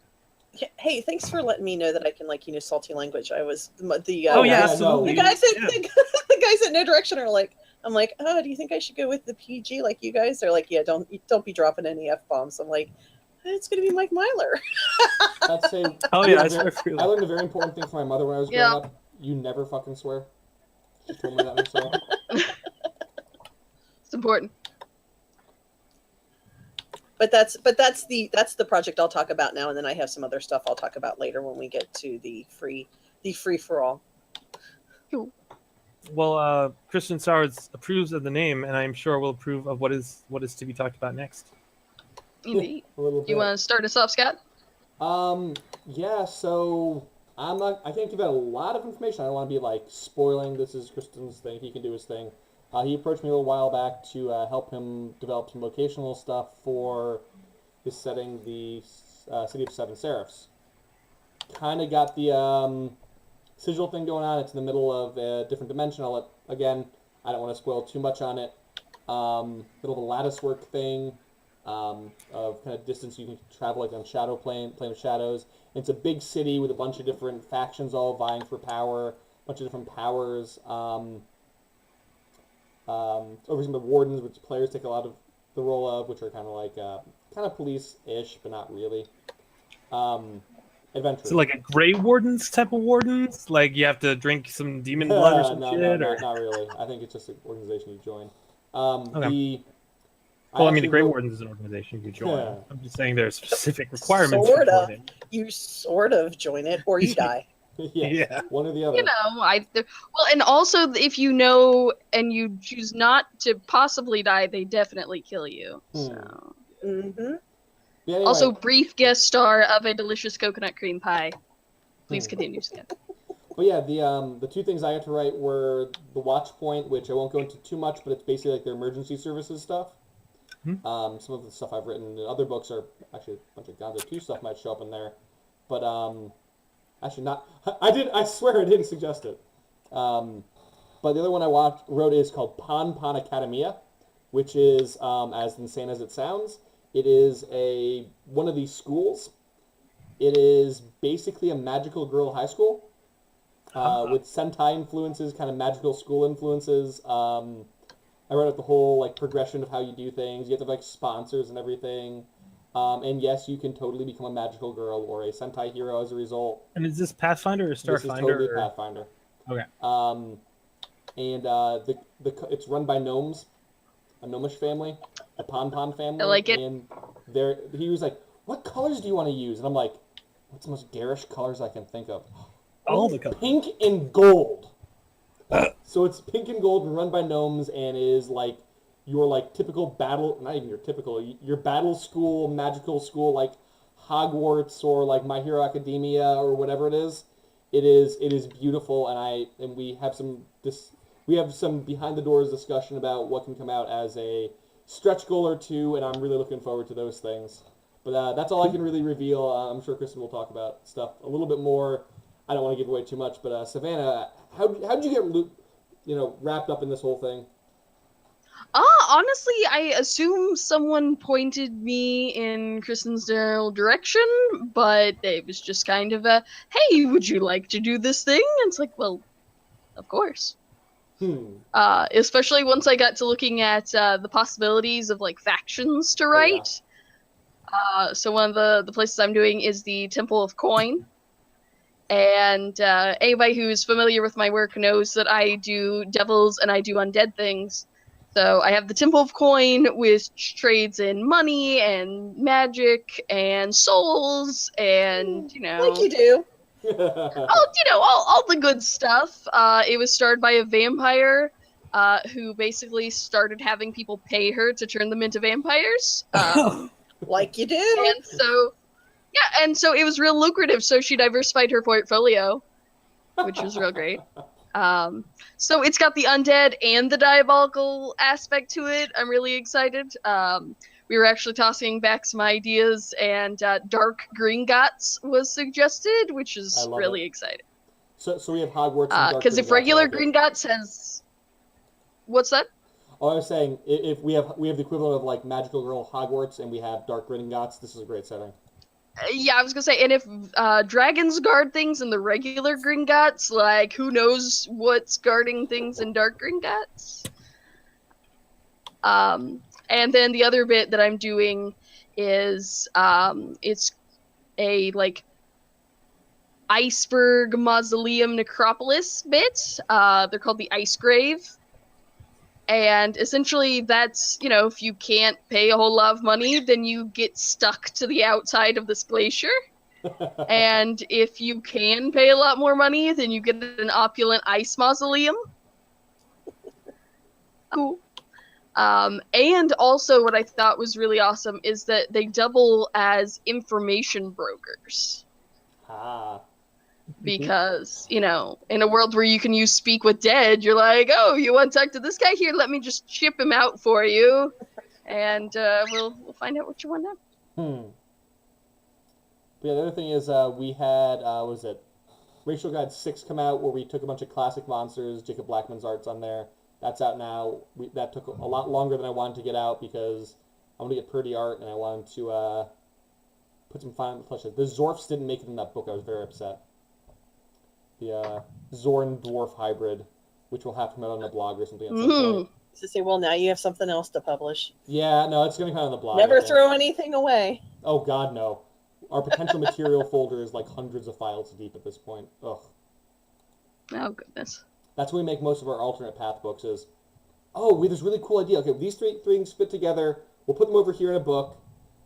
Hey, thanks for letting me know that I can salty language. I was absolutely. The guys at No Direction are like, I'm like, oh, do you think I should go with the PG like you guys? They're like, yeah, don't be dropping any F-bombs. I'm like, it's going to be Mike Myler. I'd say, oh yeah, I learned a very important thing from my mother when I was growing up. You never fucking swear. She told me that myself. It's important. But that's the project I'll talk about now, and then I have some other stuff I'll talk about later when we get to the free for all. Cool. Well, Christian Sowers approves of the name, and I'm sure will approve of what is to be talked about next. Indeed. A little bit. You want to start us off, Scott? Yeah, so I can't give out a lot of information. I don't want to be like spoiling. This is Kristen's thing. He can do his thing. He approached me a little while back to help him develop some locational stuff for his setting, the City of Seven Seraphs. Kind of got the sigil thing going on. It's in the middle of a different dimension. I don't want to spoil too much on it. Middle of a lattice work thing. Of kind of distance you can travel like on Shadow Plane of Shadows. It's a big city with a bunch of different factions all vying for power, a bunch of different powers. Over some of the wardens, which players take a lot of the role of, which are kind of like kind of police-ish, but not really. Adventurers. So like a Grey Wardens type of wardens? Like you have to drink some demon blood or some shit? No, not really. I think it's just an organization you join. Okay. The Grey Wardens is an organization you join. Yeah. I'm just saying there's specific requirements for joining. You sort of join it, or you die. Yeah, one or the other. And also if you know and you choose not to possibly die, they definitely kill you. So. Mm-hmm. Yeah, anyway. Also, brief guest star of a delicious coconut cream pie. Please continue, Scott. But yeah, the two things I had to write were the Watch Point, which I won't go into too much, but it's basically like their emergency services stuff. Mm-hmm. Some of the stuff I've written in other books are actually a bunch of Gonzo 2 stuff might show up in there, but actually not. I swear I didn't suggest it. But the other one I wrote is called Pon Academia, which is as insane as it sounds. It is one of these schools It is basically a magical girl high school with Sentai influences, kind of magical school influences. I wrote out the whole like progression of how you do things. You have to have, like sponsors and everything. And yes, you can totally become a magical girl or a Sentai hero as a result. And is this Pathfinder or Starfinder? This is totally Pathfinder. Okay. And it's run by gnomes, a gnomish family, a Pon family. I like it. And he was like, "What colors do you want to use?" And I'm like, "What's the most garish colors I can think of?" All the colors. Pink and gold. So it's pink and gold and run by gnomes and is like your like typical battle, not even your typical, your battle school, magical school like Hogwarts or like My Hero Academia or whatever it is. It is beautiful, and we have some behind the doors discussion about what can come out as a stretch goal or two, and I'm really looking forward to those things. But that's all I can really reveal. I'm sure Kristen will talk about stuff a little bit more. I don't want to give away too much, but Savannah, how did you get wrapped up in this whole thing? Honestly, I assume someone pointed me in Kristen's general direction, but it was just kind of a, hey, would you like to do this thing? And it's like, well, of course. Especially once I got to looking at the possibilities of like factions to write. So one of the places I'm doing is the Temple of Coin. And anybody who's familiar with my work knows that I do devils and I do undead things. So I have the Temple of Coin, which trades in money and magic and souls and, like you do. all the good stuff. It was started by a vampire who basically started having people pay her to turn them into vampires. Like you do. And so it was real lucrative, so she diversified her portfolio, which was real great. So it's got the undead and the diabolical aspect to it. I'm really excited. We were actually tossing back some ideas, and Dark Gringotts was suggested, which is really exciting. So we have Hogwarts and Dark because if regular Gringotts has... What's that? Oh, I was saying, if we have the equivalent of like Magical Girl Hogwarts and we have Dark Gringotts, this is a great setting. Yeah, I was gonna say, and if dragons guard things in the regular Gringotts, like, who knows what's guarding things in Dark Gringotts? And then the other bit that I'm doing is, it's a, like, iceberg mausoleum necropolis bit. They're called the Ice Grave. And essentially that's, if you can't pay a whole lot of money, then you get stuck to the outside of this glacier. And if you can pay a lot more money, then you get an opulent ice mausoleum. Cool. And also what I thought was really awesome is that they double as information brokers. Because, in a world where you can use Speak with Dead, you're like, oh, you want to talk to this guy? Here, let me just ship him out for you. And we'll find out what you want now. Yeah, the other thing is we had, Racial Guide 6 come out where we took a bunch of classic monsters, Jacob Blackman's art's on there. That's out now. That took a lot longer than I wanted to get out because I wanted to get pretty art and I wanted to put some final touches. The Zorfs didn't make it in that book. I was very upset. The Zorn Dwarf hybrid, which will have to come out on the blog or something at some point. To say, well, now you have something else to publish. Yeah, no, it's going to come out on the blog. Never throw anything away. Oh, God, no. Our potential material folder is like hundreds of files deep at this point. Ugh. Oh, goodness. That's when we make most of our alternate path books is, we have this really cool idea. Okay, these three things fit together. We'll put them over here in a book.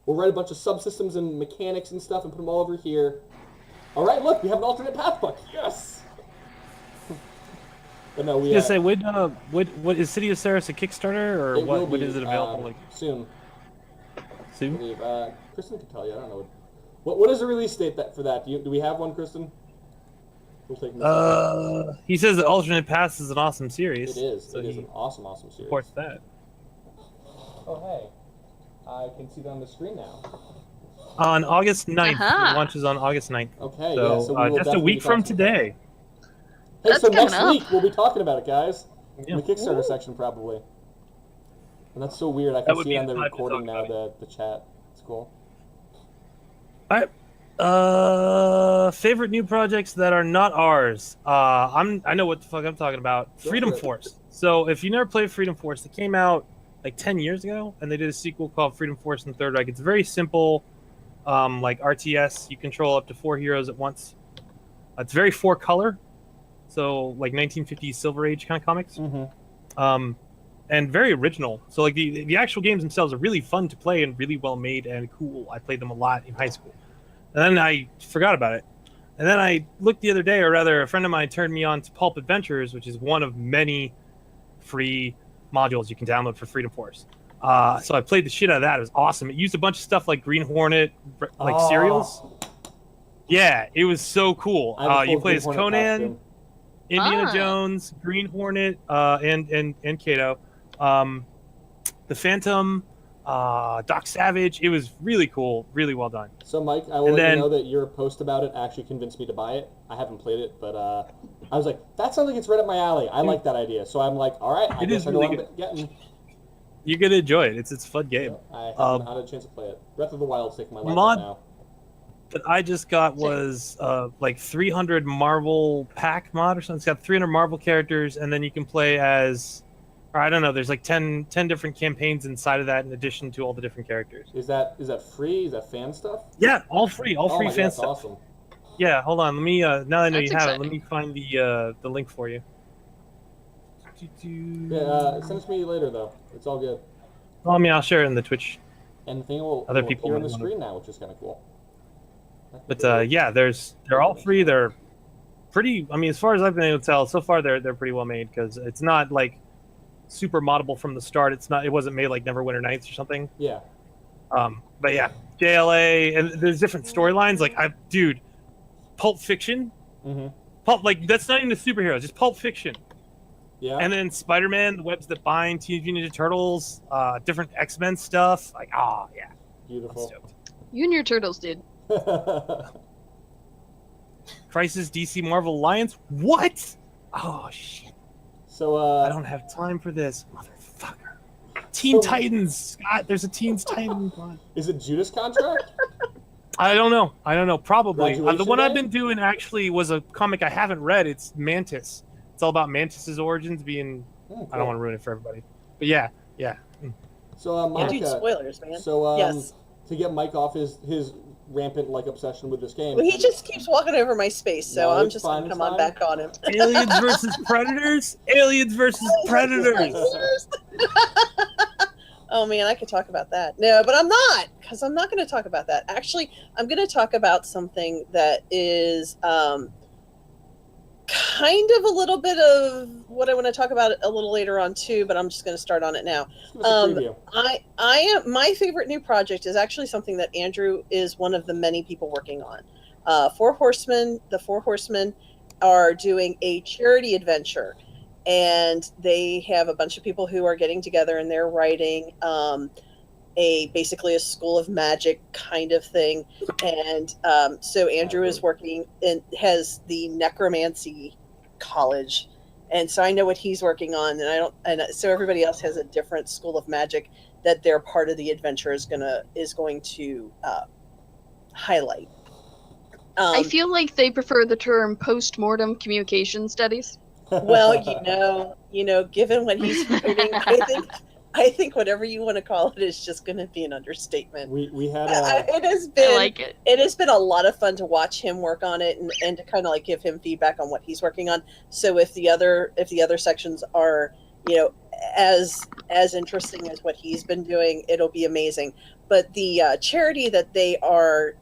We'll write a bunch of subsystems and mechanics and stuff and put them all over here. All right, look, we have an alternate path book. Yes. But no, we. I was gonna say, what is City of Seraphs a Kickstarter or what is it available like? Soon. Soon. I believe. Kristen can tell you. I don't know. What is the release date for that? Do we have one, Kristen? We'll take he says that Alternate Paths is an awesome series. It is. So it is an awesome series. Supports that. Oh hey, I can see that on the screen now. On August 9th. It launches on August 9th. Okay, so just a week from today. Hey, so next week we'll be talking about it, guys. Yeah. In the Kickstarter section, probably. And that's so weird. I can see it on the recording now, the chat. It's cool. All right. Favorite new projects that are not ours. I know what the fuck I'm talking about. Freedom for it. Force. So if you never played Freedom Force, it came out like 10 years ago, and they did a sequel called Freedom Force and Third Reich. It's very simple, like RTS. You control up to 4 heroes at once. It's very 4-color, so like 1950s Silver Age kind of comics. And very original. So like the actual games themselves are really fun to play and really well made and cool. I played them a lot in high school. And then I forgot about it. And then I looked the other day, or rather a friend of mine turned me on to Pulp Adventures, which is one of many free modules you can download for Freedom Force. So I played the shit out of that. It was awesome. It used a bunch of stuff like Green Hornet, like cereals. Yeah, it was so cool. You play as Conan, costume. Indiana Jones, Green Hornet, and Kato. The Phantom, Doc Savage. It was really cool, really well done. So, Mike, I will let you know that your post about it actually convinced me to buy it. I haven't played it, but I was like, that sounds like it's right up my alley. I like that idea. So I'm like, all right, I guess I know what I'm getting. You're going to enjoy it. It's a fun game. I haven't had a chance to play it. Breath of the Wild's taking my life right now. That I just got was like 300 Marvel pack mod or something. It's got 300 Marvel characters, and then you can play as... Or I don't know. There's like 10 different campaigns inside of that, in addition to all the different characters. Is that free? Is that fan stuff? Yeah, all free, fan that's stuff. Awesome. Yeah, hold on. Let me. Now that I know That's you have exciting. it, let me find the link for you. Yeah, send it to me later though. It's all good. Well, I mean, I'll share it in the Twitch. And the thing will Other people appear on the might wanna- screen now, which is kind of cool. But yeah, they're all free. They're pretty. I mean, as far as I've been able to tell, so far they're pretty well made, because it's not like super moddable from the start. It wasn't made like Neverwinter Nights or something. Yeah. But yeah, JLA, and there's different storylines. Like dude, Pulp Fiction. Pulp, like, that's not even a superhero, just Pulp Fiction. Yeah. And then Spider-Man, The Webs That Bind, Teenage Mutant Ninja Turtles, different X-Men stuff. Like, yeah. Beautiful. I'm stoked. You and your turtles did. Crisis DC Marvel Alliance? What? Oh, shit. So, I don't have time for this, motherfucker. Teen Titans, Scott. There's a Teen Titans one. Is it Judas Contract? I don't know. Probably. The Graduation one I've Day? been doing actually was a comic I haven't read. It's Mantis. It's all about Mantis's origins being... Cool. I don't want to ruin it for everybody. But yeah. So, Monica, Dude, spoilers, man. So, Yes. to get Mike off his rampant obsession with this game. Well, he just keeps walking over my space, so No, I'm it's just fine, going to it's come on fine. back on him. Aliens versus Predators? Aliens versus Predators! Oh man, I could talk about that. No, but I'm not, because I'm not going to talk about that. Actually, I'm going to talk about something that is kind of a little bit of what I want to talk about a little later on too, but I'm just going to start on it now. Give us a preview. I am, my favorite new project is actually something that Andrew is one of the many people working on. The Four Horsemen are doing a charity adventure, and they have a bunch of people who are getting together, and they're writing basically a school of magic kind of thing. And so Andrew is working and has the necromancy college, and so I know what he's working on, and so everybody else has a different school of magic that their part of the adventure is going to highlight. I feel like they prefer the term post-mortem communication studies. Well, given what he's writing, I think whatever you want to call it is just going to be an understatement. We had It has I been like it. It has been a lot of fun to watch him work on it and to kind of like give him feedback on what he's working on. So if the other sections are, as interesting as what he's been doing, it'll be amazing. But the charity that they are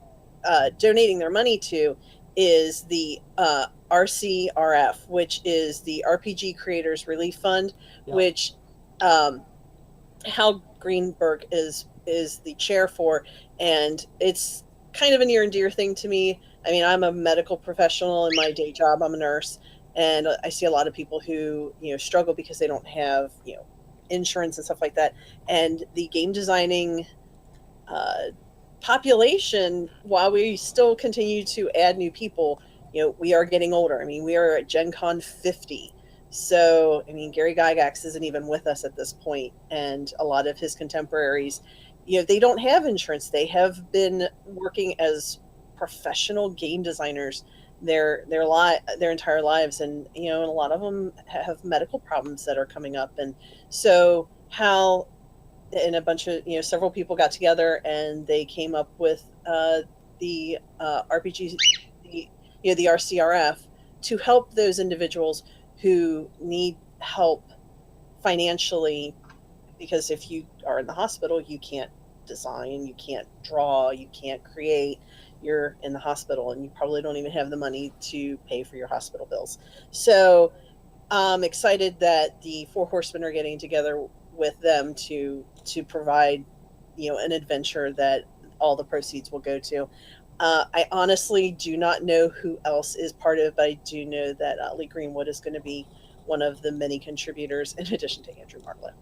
donating their money to is the RCRF, which is the RPG Creators Relief Fund, which Hal Greenberg is the chair for, and it's kind of a near and dear thing to me. I mean, I'm a medical professional in my day job. I'm a nurse, and I see a lot of people who struggle because they don't have insurance and stuff like that. And the game designing population, while we still continue to add new people, we are getting older. I mean, we are at Gen Con 50. So, I mean, Gary Gygax isn't even with us at this point, and a lot of his contemporaries, they don't have insurance. They have been working as professional game designers their entire lives, and a lot of them have medical problems that are coming up. And so how and a bunch of several people got together and they came up with the RPG, the RCRF, to help those individuals who need help financially, because if you are in the hospital, you can't design, you can't draw, you can't create. You're in the hospital and you probably don't even have the money to pay for your hospital bills. So I'm excited that the Four Horsemen are getting together with them to provide an adventure that all the proceeds will go to. I honestly do not know who else is part of it, but I do know that Lee Greenwood is going to be one of the many contributors, in addition to Andrew Marlowe.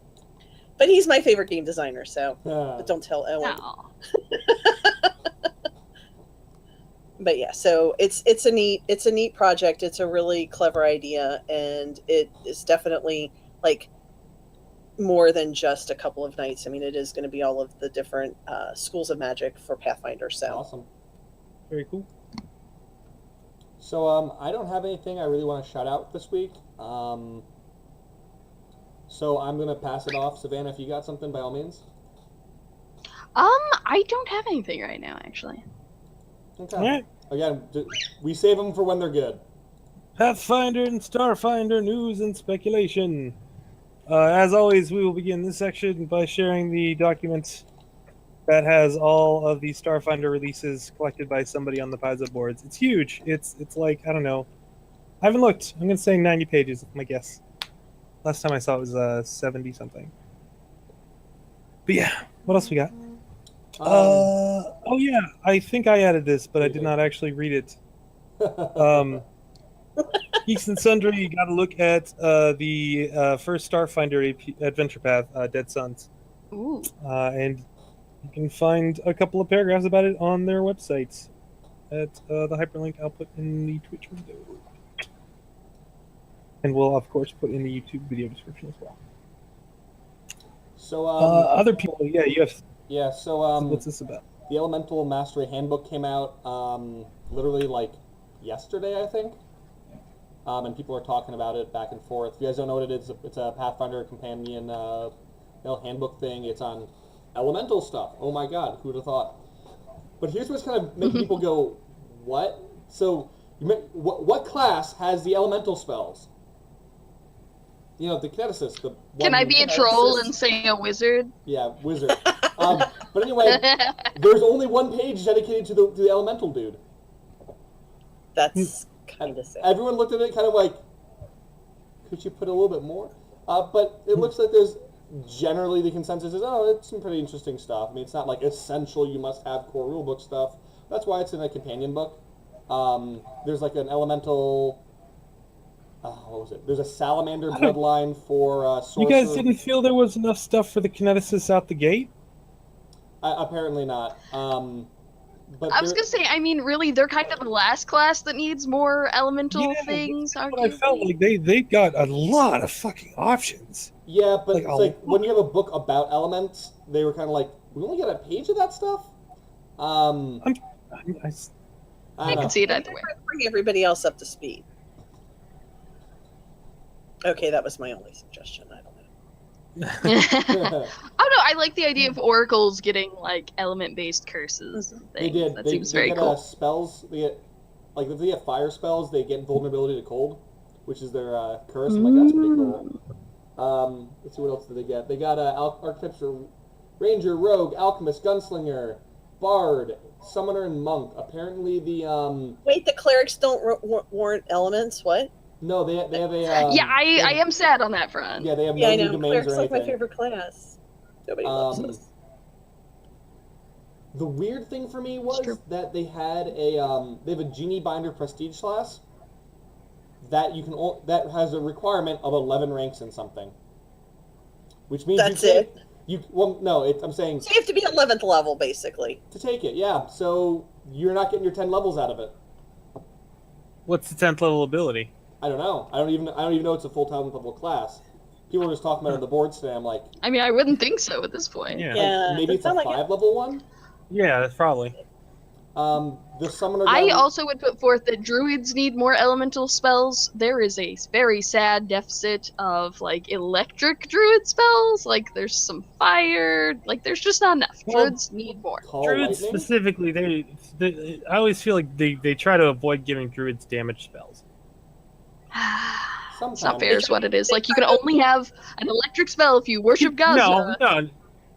But he's my favorite game designer, so but don't tell Owen. But yeah, so it's a neat project. It's a really clever idea, and it is definitely like more than just a couple of nights. I mean, it is going to be all of the different schools of magic for Pathfinder. So awesome, very cool. So I don't have anything I really want to shout out this week. So I'm going to pass it off. Savannah, if you got something, by all means. I don't have anything right now, actually. Okay. All right. Again, we save them for when they're good. Pathfinder and Starfinder news and speculation. As always, we will begin this section by sharing the document that has all of the Starfinder releases collected by somebody on the Paizo boards. It's huge. It's like, I don't know. I haven't looked. I'm going to say 90 pages, my guess. Last time I saw it was 70-something. But yeah, what else we got? Oh yeah, I think I added this, but I did not actually read it. Geek Sundry, you got to look at the first Starfinder adventure path, Dead Suns. Ooh. And you can find a couple of paragraphs about it on their website at the hyperlink I'll put in the Twitch window. And we'll, of course, put in the YouTube video description as well. So other people, yeah, you have... Yeah, so what's this about? The Elemental Mastery Handbook came out literally like yesterday, I think. And people are talking about it back and forth. If you guys don't know what it is, it's a Pathfinder companion handbook thing. It's on elemental stuff. Oh my god, who would have thought? But here's what's kind of making people go, what? So, what class has the elemental spells? The kineticist. Can I be a troll and say a wizard? Yeah, wizard. But anyway, there's only one page dedicated to the elemental dude. That's kind of sad. Everyone looked at it kind of like, could you put a little bit more? But it looks like there's generally the consensus is, it's some pretty interesting stuff. I mean, it's not like essential, you must have core rulebook stuff. That's why it's in a companion book. There's like an elemental... what was it? There's a salamander bloodline for sorcerer. You guys didn't feel there was enough stuff for the kineticists out the gate? Apparently not. But I was going to say, I mean, really, they're kind of the last class that needs more elemental things, aren't I felt like they got a lot of fucking options. Yeah, but it's like when you have a book about elements, they were kind of like, we only got a page of that stuff? I can see it either way. Bring everybody else up to speed. Okay, that was my only suggestion. I don't know. Oh no, I like the idea of oracles getting like element-based curses and things. They did. That they seems very get, cool. Spells. They get, like if they get fire spells, they get vulnerability to cold, which is their curse. I'm like, that's pretty cool. Let's see what else did they get. They got archetypes for ranger, rogue, alchemist, gunslinger, bard, summoner, and monk. Apparently the Wait, the clerics don't warrant elements. What? No, they have a... yeah, I am sad on that front. Yeah, they have no new domains or anything. Clerics like my favorite class. Nobody loves us. The weird thing for me was that they had they have a Genie Binder Prestige class that that has a requirement of 11 ranks in something. Which means I'm saying... So you have to be 11th level, basically. To take it, yeah. So you're not getting your 10 levels out of it. What's the 10th level ability? I don't know. I don't even know it's a full 10th level class. People were just talking about it on the boards today. I'm like... I mean, I wouldn't think so at this point. Yeah. Maybe it's a 5-level one? Yeah, that's probably. The summoner. I also would put forth that druids need more elemental spells. There is a very sad deficit of like electric druid spells. Like there's some fire. Like there's just not enough. Well, Druids need more. Call Druids lightning? specifically, they I always feel like they try to avoid giving druids damage spells. It's not fair, is what it is. Like you can only have an electric spell if you worship Gaza. No,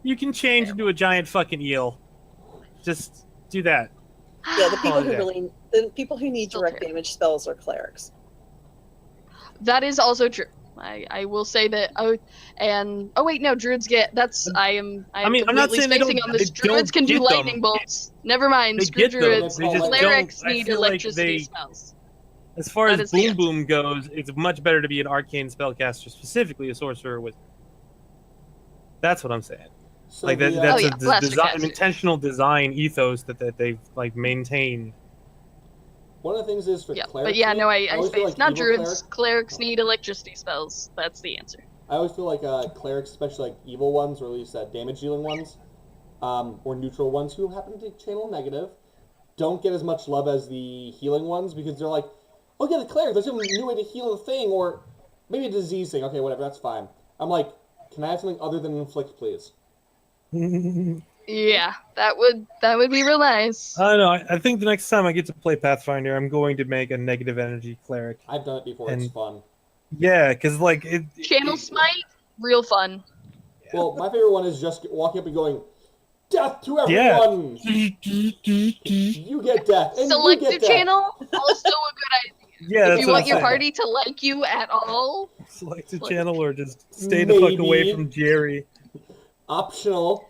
you can change into a giant fucking eel. Just do that. Yeah, the people who need Still direct true. damage spells are clerics. That is also true. I will say that. Oh wait, no, druids get. That's I am I'm not completely saying they spacing don't- on this. they don't Druids can do get them. lightning bolts. Never mind. They Screw get them. druids. They just Clerics don't- I need feel like electricity they- spells. As far That as is the Boom answer. Boom goes, it's much better to be an arcane spellcaster, specifically a sorcerer with. That's what I'm saying. So Like the, that's Blaster an caster. intentional design ethos that they've like maintained. one of the things is for Yeah, clerics. but yeah, no, I always feel spaced. like Not evil druids. Clerics need electricity spells. That's the answer. I always feel like clerics, especially like evil ones, or at least damage dealing ones, or neutral ones who happen to channel negative, don't get as much love as the healing ones because they're like, oh yeah, the cleric, there's a new way to heal a thing, or maybe a disease thing. Okay, whatever, that's fine. I'm like, can I have something other than inflict, please? Yeah, that would be real nice. I don't know. I think the next time I get to play Pathfinder, I'm going to make a negative energy cleric. I've done it before. And- It's fun. Yeah, because like it. Channel Smite, real fun. Well, my favorite one is just walking up and going, death to Yeah. everyone! You get death, and you Selective get death. channel, also a good idea. Yeah, If that's you what want I'm your saying. party to like you at all, Select a channel or just stay the fuck away Maybe. from Jerry. Optional.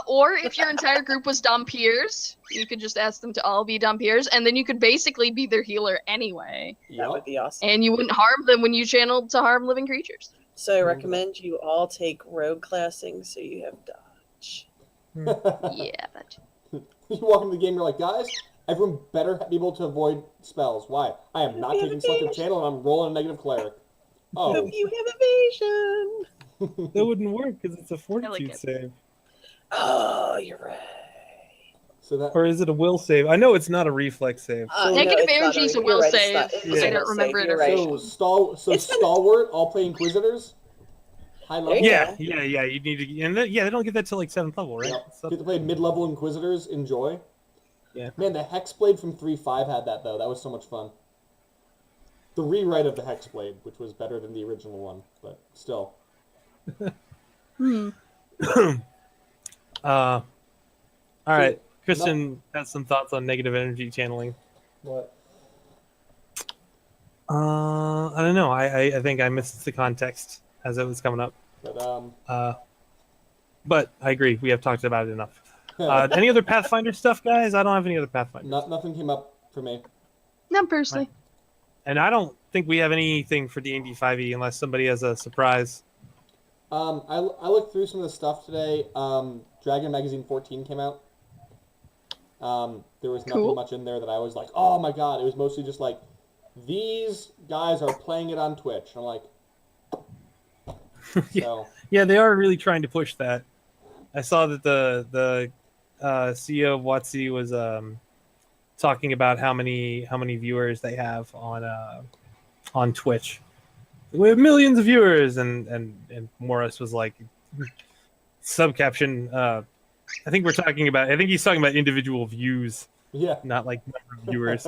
or if your entire group was Dompiers, you could just ask them to all be Dompiers, and then you could basically be their healer anyway, That would be awesome. and you wouldn't harm them when you channeled to harm living creatures. So I recommend you all take rogue classing so you have dodge. Yeah, that. You walk into the game, you're like, guys, everyone better be able to avoid spells. Why? I am not taking selective channel, and I'm rolling a negative cleric. Oh, Oh, you have evasion. That wouldn't work because it's a fortitude it. save. Oh, you're right. so that Or is it a will save? I know it's not a reflex save. Negative it's not energy is a you're will right, it's save, not- it's because a I don't will remember save, it you're right. so It's been- stalwart. All play Inquisitors. High level. There you Yeah, go. yeah. You need to, and then, they don't get that till like 7th level, right? Yep. So- Get to play mid-level Inquisitors. Enjoy. Yeah. Man, the Hexblade from 3.5 had that though. That was so much fun. The rewrite of the Hexblade, which was better than the original one, but still. All right, Kristen has some thoughts on negative energy channeling. What? I don't know. I think I missed the context as it was coming up. But But I agree. We have talked about it enough. Any other Pathfinder stuff, guys? I don't have any other Pathfinder. nothing came up for me. Not personally. And I don't think we have anything for D&D 5e unless somebody has a surprise. I looked through some of the stuff today. Dragon Magazine 14 came out. There was nothing Cool. much in there that I was like, oh my god. It was mostly just like, these guys are playing it on Twitch. I'm like, so Yeah, they are really trying to push that. I saw that the CEO of WotC was talking about how many viewers they have on Twitch. We have millions of viewers, and Morris was like, subcaption. I think he's talking about individual views, yeah. not like number of viewers.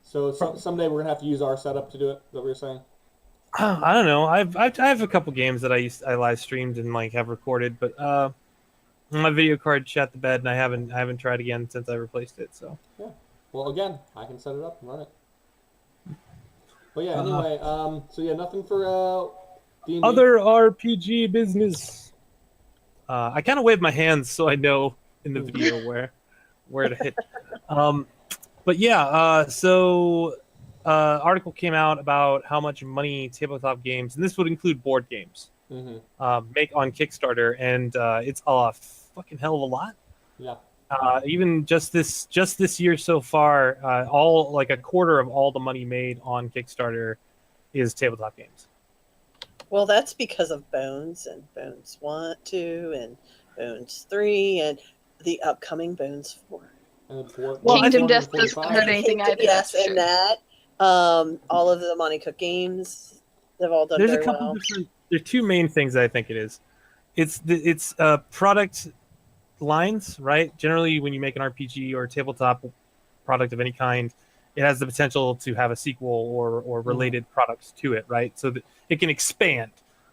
So someday we're gonna have to use our setup to do it. Is that what you're saying? I don't know. I have a couple games that I live streamed and like have recorded, but my video card shot the bed, and I haven't tried again since I replaced it. So Well, again, I can set it up and run it. But yeah, anyway, so yeah, nothing for D&D. other RPG business. I kind of wave my hands so I know in the video where to hit. But yeah, so article came out about how much money tabletop games, and this would include board games, make on Kickstarter, and it's a fucking hell of a lot. Yeah. Even just this year so far, all like a quarter of all the money made on Kickstarter is tabletop games. Well, that's because of Bones and Bones 1, 2, and Bones 3, and the upcoming Bones 4. And then four, Well, I Kingdom think- Death doesn't hurt anything either. Yes, that's for and sure. that. All of the Monte Cook games, they've all done There's a very couple well. different. There are two main things I think it is. It's product lines, right? Generally, when you make an RPG or a tabletop product of any kind, it has the potential to have a sequel or related products to it, right? So that it can expand.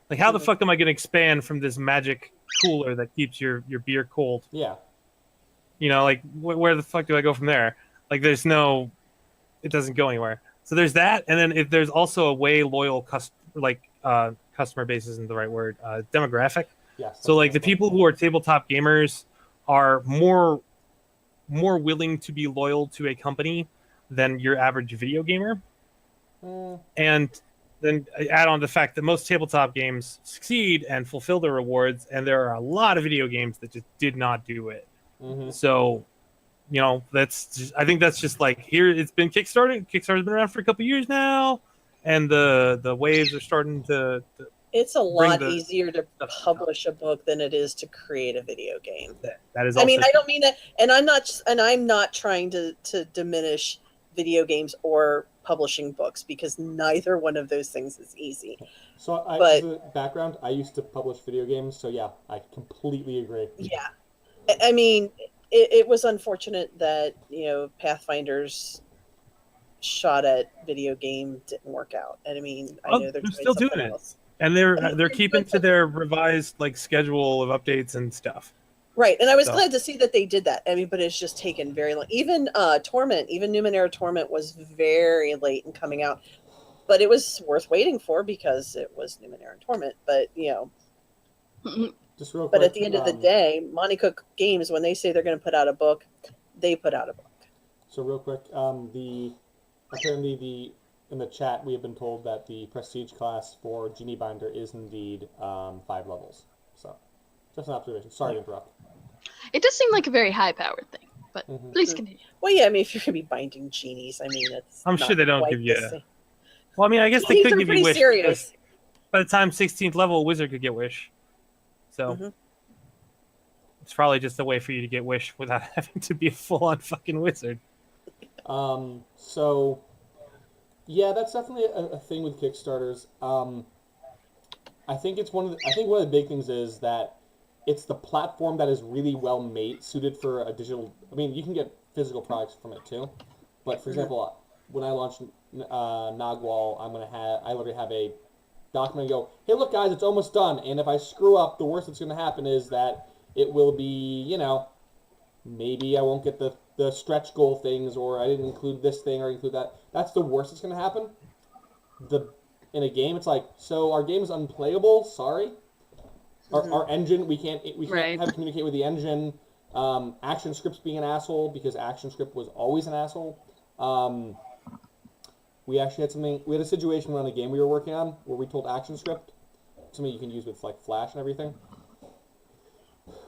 Like, how the fuck am I going to expand from this magic cooler that keeps your beer cold? Yeah. You know, like where the fuck do I go from there? Like, there's no, it doesn't go anywhere. So there's that, and then if there's also a way loyal customer base isn't the right word, demographic. Yes. So like the people who are tabletop gamers are more willing to be loyal to a company than your average video gamer. And then add on the fact that most tabletop games succeed and fulfill their rewards, and there are a lot of video games that just did not do it. Mm-hmm. So, you know, I think that's just like, here it's been Kickstarter. Kickstarter's been around for a couple years now, and the waves are starting to It's a lot the- easier to publish a book than it is to create a video game. that is. I mean, also I don't mean that, and I'm not trying to diminish video games or publishing books, because neither one of those things is easy. So, But- as a background, I used to publish video games, so yeah, I completely agree. Yeah, I mean, it was unfortunate that, you know, Pathfinder's shot at video game didn't work out, and I mean, I Oh, know they're they're still something doing it. else. and they're keeping to their revised like schedule of updates and stuff. Right, and I was So- glad to see that they did that. I mean, but it's just taken very long. Even Torment, even Numenara Torment was very late in coming out, but it was worth waiting for because it was Numenara Torment. But you know, Just real quick. but at the end of the day, Monte Cook Games, when they say they're going to put out a book, they put out a book. So real quick, apparently in the chat we have been told that the prestige class for Genie Binder is indeed 5 levels. So just an observation. Sorry to interrupt. It does seem like a very high-powered thing, but Mhm. please continue. Well, yeah, I mean, if you're going to be binding genies, I mean, it's. I'm not sure they don't quite give the you- same. Well, I mean, I guess they Genies could are give you pretty wish. serious. Because by the time 16th level, a wizard could get wish. So Mhm. it's probably just a way for you to get wish without having to be a full-on fucking wizard. So yeah, that's definitely a thing with Kickstarters. I think one of the big things is that it's the platform that is really well made, suited for a digital. I mean, you can get physical products from it too, but for example, when I launched Nogwall, I literally have a document and go, hey, look, guys, it's almost done, and if I screw up, the worst that's going to happen is that it will be, you know, maybe I won't get the stretch goal things, or I didn't include this thing or include that. That's the worst that's going to happen. In a game, it's like, so our game is unplayable. Sorry, our engine we can't Right. have communicate with the engine. Action Script's being an asshole because Action Script was always an asshole. We actually had a situation on a game we were working on where we told Action Script, something you can use with like Flash and everything.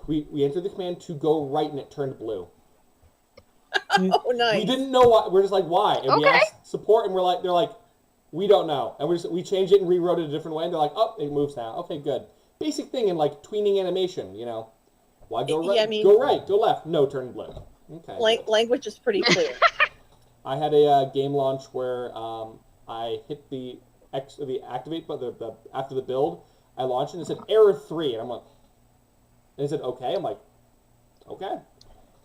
We entered the command to go right and it turned blue. Oh, nice. We didn't know why. We're just like, why? And we Okay. asked support, and they're like, we don't know. And we changed it and rewrote it a different way. And they're like, oh, it moves now. Okay, good. Basic thing in like tweening animation, you know. Why go right? Yeah, I mean- go right, go left. No, turn blue. Okay. Language is pretty clear. I had a game launch where I hit the activate button after the build. I launched it and it said error 3, and I'm like, and it said okay. I'm like, okay.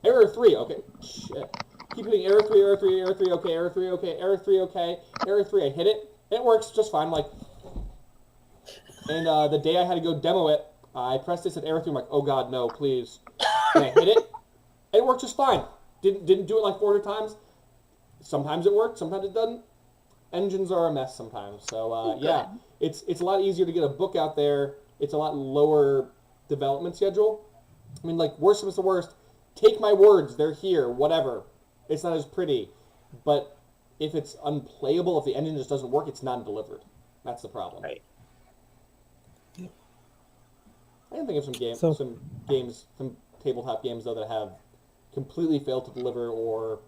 Error 3, okay. Shit. Keep hitting error 3, error 3, error 3, okay, error 3, okay, error 3, okay, error 3. I hit it. It works just fine. I'm like, and the day I had to go demo it, I pressed it, said error 3. I'm like, oh god, no, please. And I hit it. It worked just fine. Didn't do it like 400 times. Sometimes it worked, sometimes it doesn't. Engines are a mess sometimes. So yeah, it's a lot easier to get a book out there. It's a lot lower development schedule. I mean, like, worst comes to worst, take my words, they're here, whatever. It's not as pretty. But if it's unplayable, if the engine just doesn't work, it's not delivered. That's the problem. Right. I can think of some tabletop games though that have completely failed to deliver, or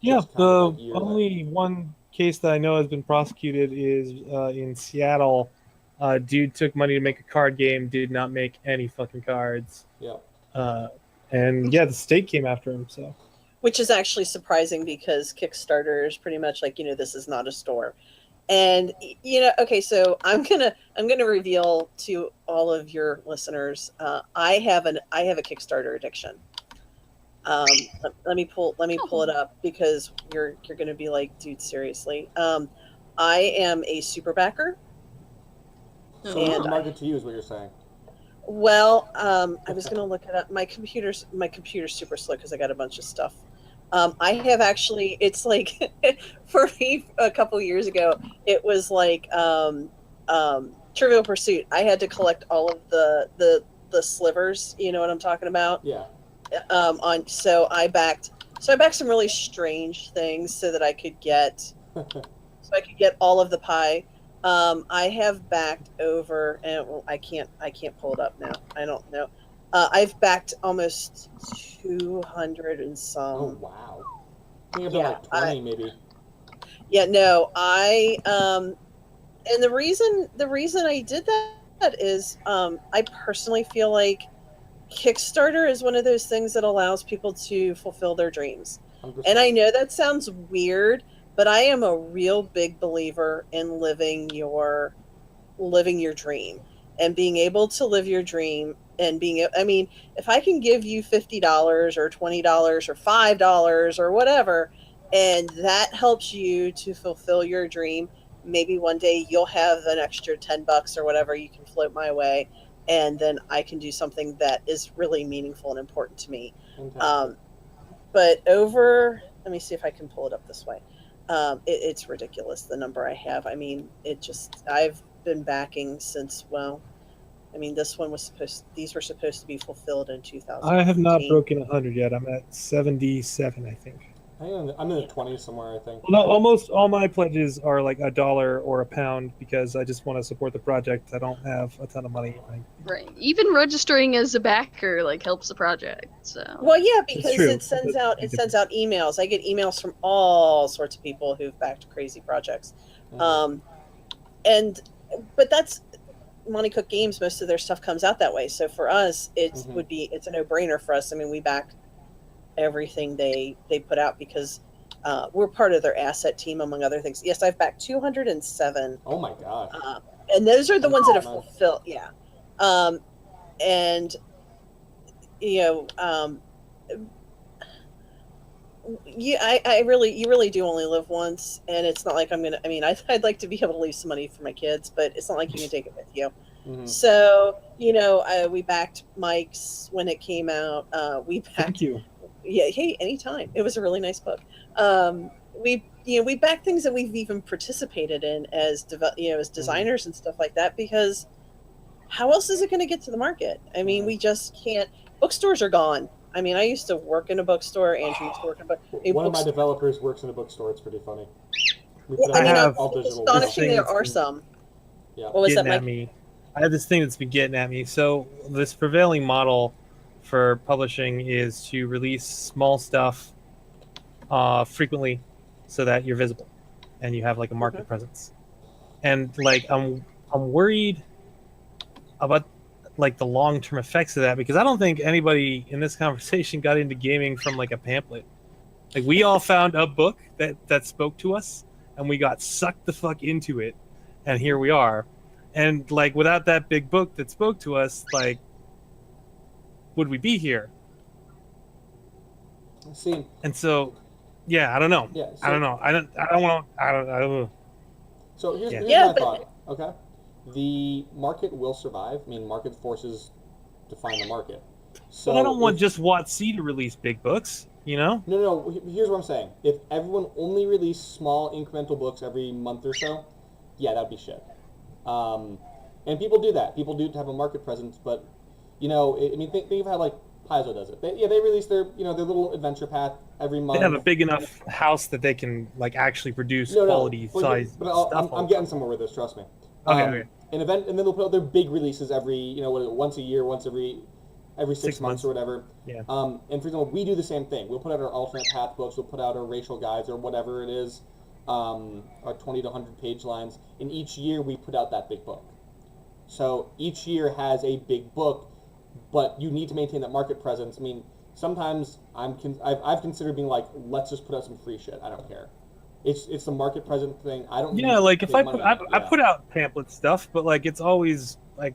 Yeah, just kind the of like you're only one case that I know has been prosecuted is in Seattle. Dude took money to make a card game, did not make any fucking cards. yeah. And yeah, the state came after him. So which is actually surprising because Kickstarter is pretty much like, this is not a store. And okay, so I'm gonna reveal to all of your listeners, I have a Kickstarter addiction. Let me pull it up because you're gonna be like, dude, seriously. I am a super backer. So and market to you is what you're saying. Well, I was gonna look it up. My computer's super slow because I got a bunch of stuff. I have actually, it's like, for me a couple years ago, it was like Trivial Pursuit. I had to collect all of the slivers. You know what I'm talking about? Yeah. So I backed some really strange things so that I could get all of the pie. I have backed over, and I can't pull it up now. I don't know. I've backed almost 200 and some. Oh wow! I think I've done like 20 maybe. Yeah, no, and the reason I did that is I personally feel like Kickstarter is one of those things that allows people to fulfill their dreams. 100%. And I know that sounds weird, but I am a real big believer in living your dream and being able to live your dream and if I can give you $50 or $20 or $5 or whatever, and that helps you to fulfill your dream, maybe one day you'll have an extra $10 or whatever you can float my way, and then I can do something that is really meaningful and important to me. Okay. But let me see if I can pull it up this way. It's ridiculous, the number I have. I've been backing since, these were supposed to be fulfilled in 2000. I have not broken 100 yet. I'm at 77, I think. I'm in the 20s somewhere, I think. Well, no, almost all my pledges are like $1 or £1 because I just want to support the project. I don't have a ton of money. Right. Even registering as a backer helps the project. So. Well, yeah, because it sends out emails. I get emails from all sorts of people who've backed crazy projects. Mm-hmm. But that's Monte Cook Games. Most of their stuff comes out that way. So for us, it's a no-brainer for us. We back everything they put out because we're part of their asset team, among other things. Yes, I've backed 207. Oh my gosh. And those are the ones that are fulfilled. Yeah. You really do only live once, and it's not like I'd like to be able to leave some money for my kids, but it's not like you can take it with you. Mm-hmm. So, we backed Mike's when it came out. Thank you. Yeah, hey, anytime. It was a really nice book. We back things that we've even participated in as designers and stuff like that, because how else is it going to get to the market? We just can't. Bookstores are gone. I used to work in a bookstore. Andrew used to work in a bookstore. One of my developers works in a bookstore. It's pretty funny. It's astonishing there are some. Yeah. What was that, Mike? I have this thing that's been getting at me. So this prevailing model for publishing is to release small stuff frequently so that you're visible and you have a market presence. And I'm worried about the long-term effects of that, because I don't think anybody in this conversation got into gaming from a pamphlet. We all found a book that spoke to us and we got sucked the fuck into it, and here we are. And without that big book that spoke to us, would we be here? See. And so, yeah, I don't know. Yeah, so, I don't know. I don't want. So here's my thought. Okay, the market will survive. Market forces define the market. So but I don't want just WotC to release big books. No. Here's what I'm saying. If everyone only released small incremental books every month or so, yeah, that'd be shit. And people do that. People do to have a market presence, but think of how Paizo does it. They release their their little adventure path every month. They have a big enough house that they can actually produce quality size stuff. I'm getting somewhere with this. Trust me. Okay. An event, and then they'll put out their big releases every once a year, once every 6 months or whatever. Yeah. And for example, we do the same thing. We'll put out our alternate path books. We'll put out our racial guides or whatever it is. Our 20 to 100 page lines. And each year we put out that big book. So each year has a big book, but you need to maintain that market presence. sometimes I've considered being like, let's just put out some free shit. I don't care. It's the market present thing. I don't. Yeah, need like to if make I money put on it. I put out pamphlet stuff, but like it's always like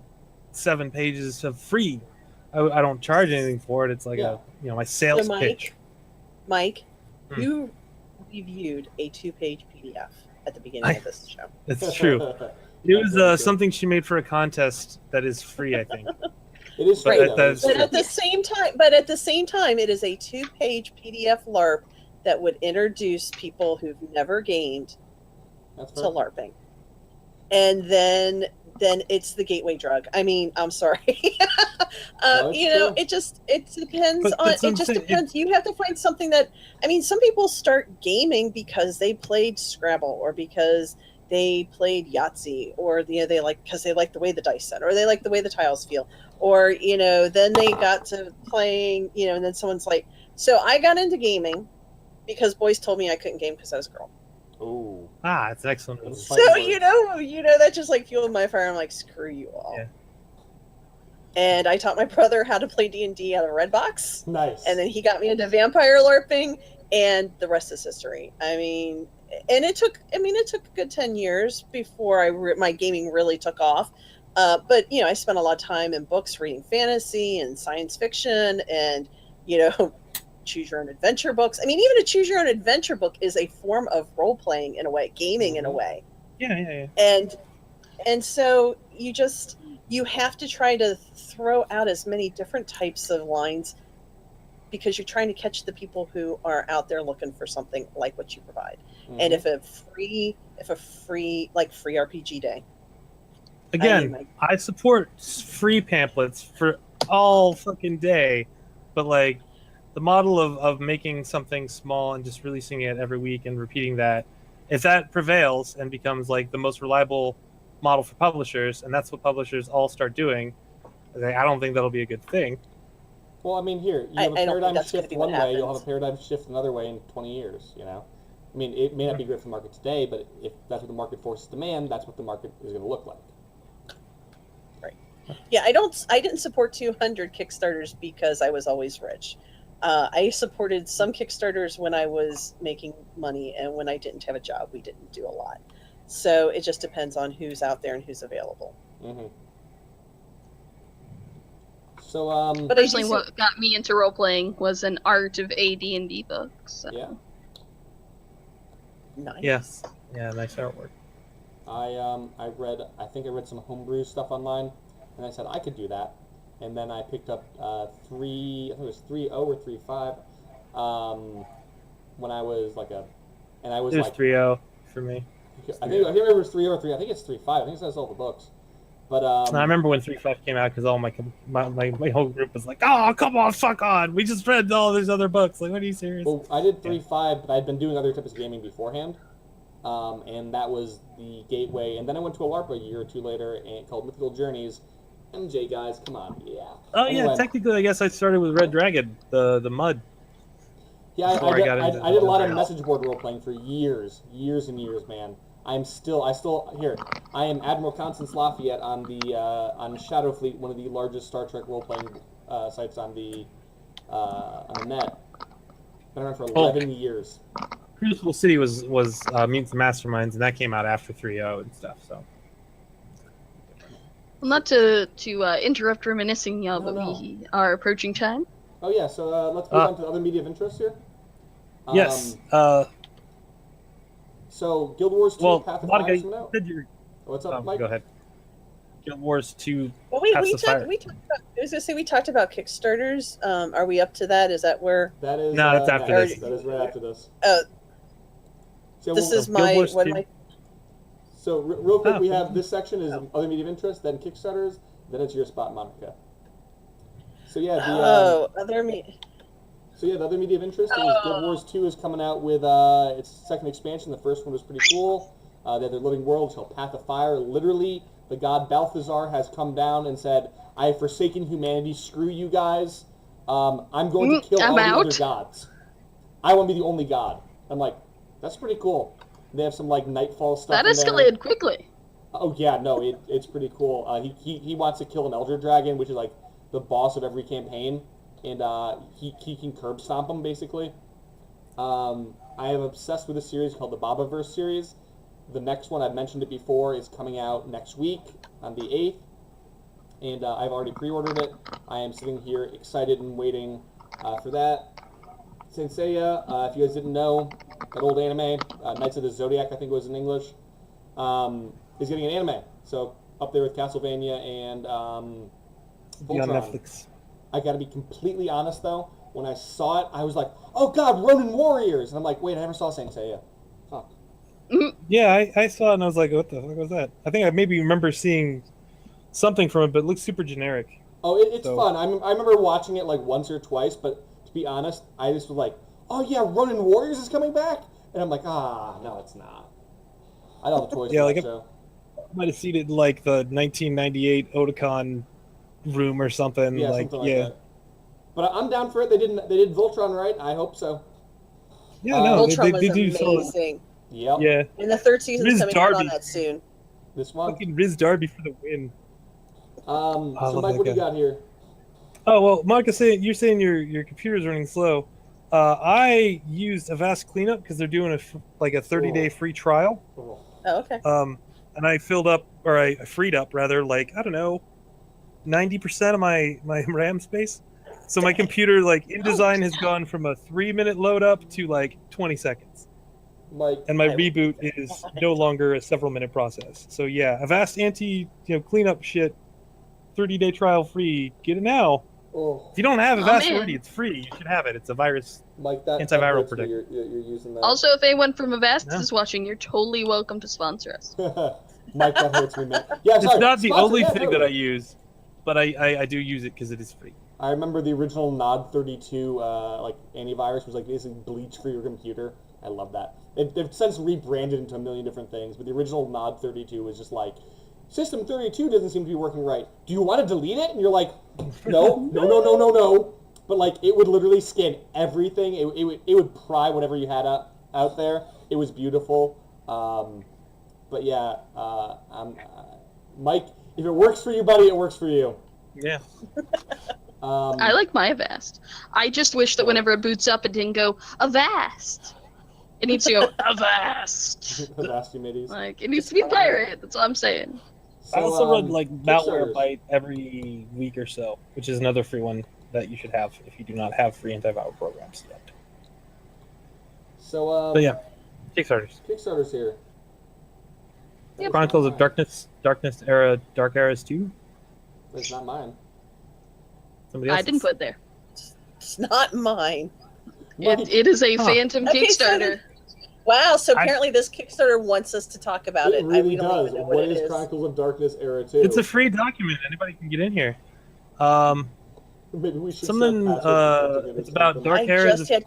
7 pages of free. I don't charge anything for it. It's like my sales So, pitch. Mike, Hmm. you reviewed a 2-page PDF at the beginning of this show. That's true. It was something she made for a contest that is free, I think. It is But free, that- though. that's It's But free. at the same time, it is a 2-page PDF LARP that would introduce people who've never gamed That's to fair. LARPing, and then it's the gateway drug. I mean, I'm sorry. No, it's true. It depends But on. that's what It I'm just saying. depends. You have to find something that. I mean, some people start gaming because they played Scrabble or because they played Yahtzee, or they like because they like the way the dice set, or they like the way the tiles feel, or then they got to playing, and then someone's like, so I got into gaming because boys told me I couldn't game because I was a girl. Ooh. It's an excellent movie. That's So Fighting that just like fueled my fire. I'm like, screw you all. Yeah. And I taught my brother how to play D&D out of Redbox, Nice. and then he got me into vampire LARPing, and the rest is history. I mean, and it took a good 10 years before my gaming really took off. But I spent a lot of time in books reading fantasy and science fiction, and choose your own adventure books. I mean, even a choose your own adventure book is a form of role playing in a way, gaming in a way. Yeah. And so you have to try to throw out as many different types of lines because you're trying to catch the people who are out there looking for something like what you provide. Mhm. And if a free RPG day. Again, I support free pamphlets for all fucking day, but like the model of making something small and just releasing it every week and repeating that, if that prevails and becomes like the most reliable model for publishers, and that's what publishers all start doing, I don't think that'll be a good thing. Well, I mean, here, you have a I don't think paradigm that's gonna shift be what one way, you'll have happens. a paradigm shift another way in 20 years, I mean, it may not be great for the market today, but if that's what the market forces demand, that's what the market is going to look like. Yeah, I didn't support 200 Kickstarters because I was always rich. I supported some Kickstarters when I was making money, and when I didn't have a job, we didn't do a lot. So it just depends on who's out there and who's available. Mm-hmm. So, But I Personally, do what got me into role playing was an Art of AD&D book. So. yeah, nice. Yes. Yeah, nice artwork. I think I read some homebrew stuff online, and I said I could do that. And then I picked up I think it was 3.0 or 3.5, when I was There's like, 3.0 for me. I think it was 3.0 or 3. I think it's 3.5. I think it says all the books. But I remember when 3.5 came out because all my whole group was like, "Oh, come on, fuck on! We just read all these other books. Like, what are you serious?" Well, I did 3.5, but I'd been doing other types of gaming beforehand, and that was the gateway. And then I went to a LARP a year or two later called Mythical Journeys. MJ guys, come on, yeah. Oh Anyway. yeah, technically, I guess I started with Red Dragon, the mud. Yeah, Before I got I into did a lot of the- message board role playing for years and years, man. I am Admiral Constance Lafayette on on Shadowfleet, one of the largest Star Trek role playing sites on the net. Been around for 11 years. Crucible City was Meet the Masterminds, and that came out after 3.0 and stuff. So Well, not to interrupt reminiscing, y'all, but No. we are approaching time. Oh yeah, so let's move on to other media of interest here. yes. So Guild Wars 2, Well, Path of Monica, Fire is you coming out. said you're. What's up, Mike? Go ahead. Guild Wars 2. Well, Paths we of talked. Fire. We talked about. I was gonna say we talked about Kickstarters. Are we up to that? Is that where? That is No, that's after next. this. That is right after this. So This we'll- is Guild my Wars what 2. am I? So real quick, Oh, we cool. have this section is other media of interest, then Kickstarters, then it's your spot, Monica. So yeah, Other me. the other media of interest is Guild Wars 2 is coming out with its second expansion. The first one was pretty cool. They have their living world called Path of Fire. Literally, the god Balthazar has come down and said, "I have forsaken humanity. Screw you guys. I'm going to kill I'm all the out." other gods. I want to be the only god." I'm like, that's pretty cool. They have some like Nightfall stuff. That in there. escalated quickly. Oh yeah, no, it's pretty cool. He wants to kill an Elder Dragon, which is like the boss of every campaign. and he can curb stomp them basically. I am obsessed with a series called the Bobaverse series. The next one, I've mentioned it before, is coming out next week on the 8th, and I've already pre-ordered it. I am sitting here excited and waiting for that. Saint Seiya, if you guys didn't know, that old anime, Knights of the Zodiac, I think it was in English, is getting an anime. So up there with Castlevania and Be on Voltron. Netflix. I got to be completely honest though. When I saw it, I was like, "Oh God, Ronin Warriors!" And I'm like, "Wait, I never saw Saint Seiya." Fuck. Yeah, I saw it and I was like, what the fuck was that? I think I maybe remember seeing something from it, but it looks super generic. Oh, it's fun. I remember watching it like once or twice, but to be honest, I just was like, "Oh yeah, Ronin Warriors is coming back," and I'm like, no, it's not. I don't have the toys Yeah, for like that show. I might have seen it in like the 1998 Otakon room or something. Yeah, like, something like yeah. that. But I'm down for it. They did Voltron right. I hope so. Yeah, no, Voltron they was do so. amazing. Yep. Yeah, And the third season's Riz coming out on Darby. that soon. This one. fucking Riz Darby for the win. So love Mike, that what do you guy. got here? Oh well, Monica, you're saying your computer's running slow. I used Avast Cleanup because they're doing a 30-day free trial. Oh. Oh, okay. And I freed up rather, like, I don't know, 90% of my RAM space. So my computer, like, InDesign has gone from a 3-minute load up to like 20 seconds. Mike. And my I will reboot be is no longer a several minute process. So yeah, Avast cleanup shit, 30-day trial free. Get it now. Oh, If you don't have Oh, Avast man. already, it's free. You should have it. It's a virus. Mike, that Antiviral hurts me protector. You're using that. Also, if anyone from Avast Yeah. is watching, you're totally welcome to sponsor us. Mike, that hurts me, man. Yeah, It's sorry. not the Sponsor, only yeah, thing totally. that I use, but I do use it because it is free. I remember the original Nod 32 like antivirus was like basically bleach for your computer. I love that. They've since rebranded into a million different things, but the original Nod 32 was just like, System 32 doesn't seem to be working right. Do you want to delete it? And you're like, no. But like it would literally scan everything. It would pry whatever you had out there. It was beautiful. But yeah, Mike, if it works for you, buddy, it works for you. Yeah. I like my Avast. I just wish that whenever it boots up, it didn't go Avast. It needs to go Avast. Avast Humidties. Like it needs to be pirate. That's all I'm saying. I also run like Kickstarters. Malwarebyte every week or so, which is another free one that you should have if you do not have free antivirus programs yet. So But yeah, Kickstarters. Kickstarter's here. Yep. Chronicles of Darkness, Dark Eras 2. It's not mine. Somebody else. I didn't put it there. It's not mine. It is a Huh. Phantom Okay, so Kickstarter. Wow, so apparently this Kickstarter wants us to talk about it. It really we don't does. even know What it is is. Chronicles of Darkness Era 2? It's a free document. Anybody can get in here. Maybe we should Something. set passwords to get It's into about something. Dark I Eras. just had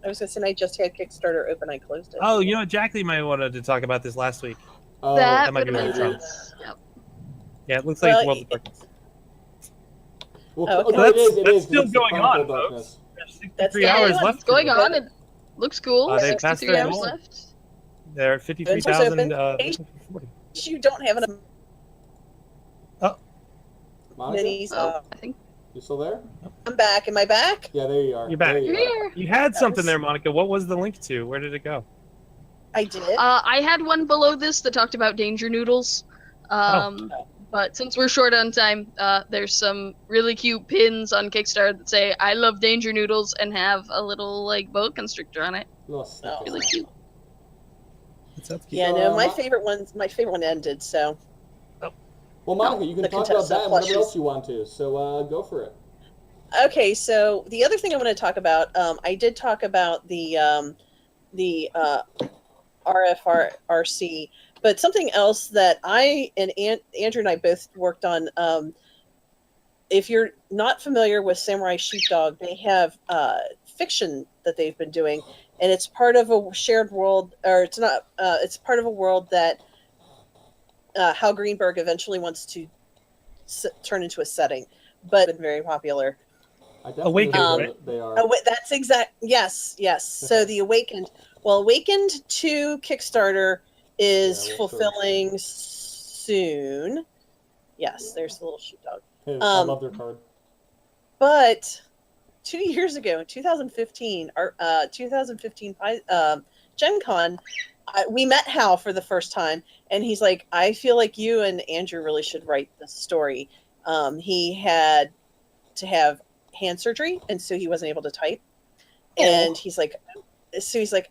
I was gonna say I just had Kickstarter open. I closed it. Oh, you know, Jacqueline might have wanted to talk about this last week. Oh, That that might would be have what made it sense. Yep. Yeah, it looks like Well, World of Darkness. well, Oh, okay. no, it is. It That's is. 'cause still it's the going Chronicle on, of Darkness. folks. There's 63 That's hours going on. left. It's going to it. on. It looks cool. They passed 63 their hours goal. left. They're at 53,000. open. You don't have an Monica, minis. Oh, I think you still there? I'm back. Am I back? Yeah, there you are. You're back. There you you're are. here. You had That something was- there, Monica. What was the link to? Where did it go? I did. I had one below this that talked about Danger Noodles. But since we're short on time, there's some really cute pins on Kickstarter that say "I love Danger Noodles" and have a little like boa constrictor on it. Little snippet. Oh. Really cute. That sounds cute. Yeah, So, no, my Mo- favorite one ended. So Well, Monica, you can The talk about that and whatever Contessa else you want to. So go for it. okay, so the other thing I want to talk about, I did talk about the RFRC, but something else that I and Andrew and I both worked on. If you're not familiar with Samurai Sheepdog, they have fiction that they've been doing, and it's part of a shared world, or it's not. It's part of a world that Hal Greenberg eventually wants to turn into a setting, but been very popular. I definitely Awakened, know right? that they are. Oh, wait, that's exact. Yes. So the Awakened. Well, Awakened 2 Kickstarter is Yeah, we'll fulfilling soon. Yes, there's the little sheepdog. Hey, I um, love their card. But 2 years ago in 2015, our 2015 Gen Con, we met Hal for the first time, and he's like, I feel like you and Andrew really should write this story. He had to have hand surgery, and so he wasn't able to type. And he's like,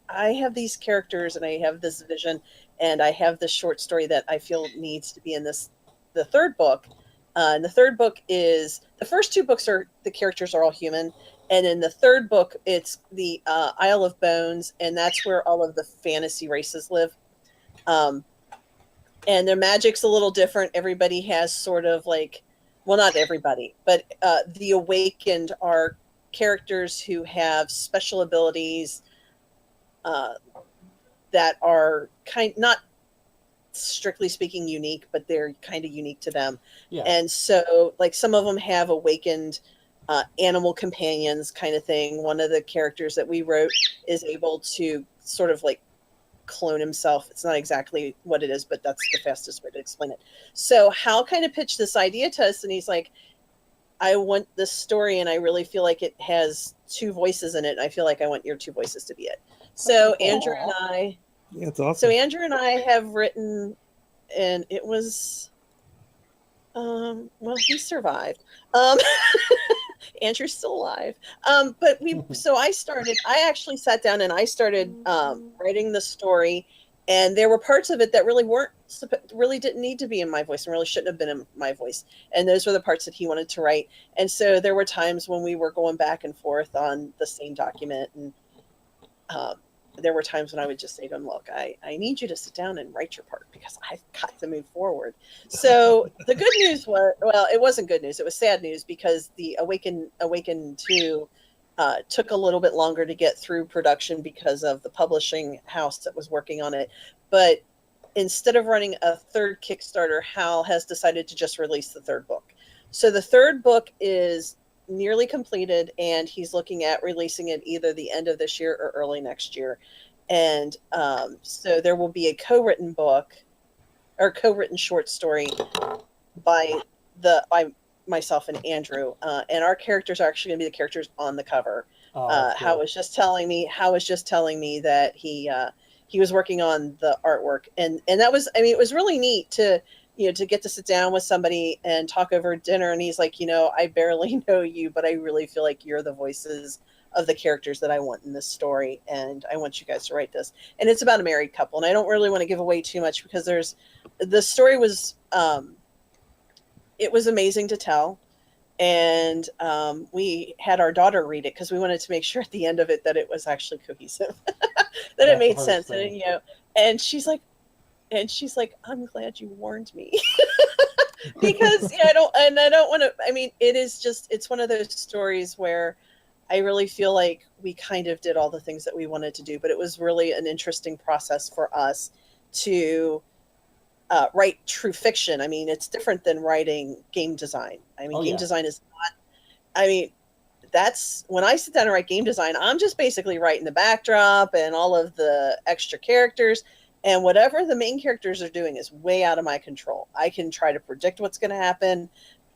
I have these characters, and I have this vision, and I have this short story that I feel needs to be in the third book. And the third book is, the first two books are, the characters are all human. And in the third book, it's the Isle of Bones, and that's where all of the fantasy races live. And their magic's a little different. Everybody has sort of like, well, not everybody, but the Awakened are characters who have special abilities that are not strictly speaking unique, but they're kind of unique to them. Yeah. And so, like, some of them have awakened animal companions kind of thing. One of the characters that we wrote is able to sort of like clone himself. It's not exactly what it is, but that's the fastest way to explain it. So Hal kind of pitched this idea to us, and he's like, I want this story, and I really feel like it has two voices in it, and I feel like I want your two voices to be it. So Andrew and I... Yeah, it's awesome. So Andrew and I have written, and it was... well, he survived. Andrew's still alive. But I actually sat down and I started writing the story, and there were parts of it that really didn't need to be in my voice and really shouldn't have been in my voice. And those were the parts that he wanted to write. And so there were times when we were going back and forth on the same document, and there were times when I would just say to him, look, I need you to sit down and write your part because I've got to move forward. So the good news was, well, it wasn't good news. It was sad news because the Awaken 2 took a little bit longer to get through production because of the publishing house that was working on it. But instead of running a third Kickstarter, Hal has decided to just release the third book. So the third book is nearly completed, and he's looking at releasing it either the end of this year or early next year. And so there will be a co-written book or co-written short story by myself and Andrew, and our characters are actually going to be the characters on the cover. Hal was just telling me that he was working on the artwork, and that was, I mean, it was really neat to get to sit down with somebody and talk over dinner. And he's like, I barely know you, but I really feel like you're the voices of the characters that I want in this story. And I want you guys to write this. And it's about a married couple. And I don't really want to give away too much because the story was, it was amazing to tell. And we had our daughter read it because we wanted to make sure at the end of it that it was actually cohesive, that it made sense. And she's like, I'm glad you warned me because I don't want to, I mean, it's one of those stories where I really feel like we kind of did all the things that we wanted to do, but it was really an interesting process for us to write true fiction. I mean, it's different than writing game design. I mean, game design is not, I mean, that's when I sit down and write game design, I'm just basically writing the backdrop and all of the extra characters. And whatever the main characters are doing is way out of my control. I can try to predict what's going to happen,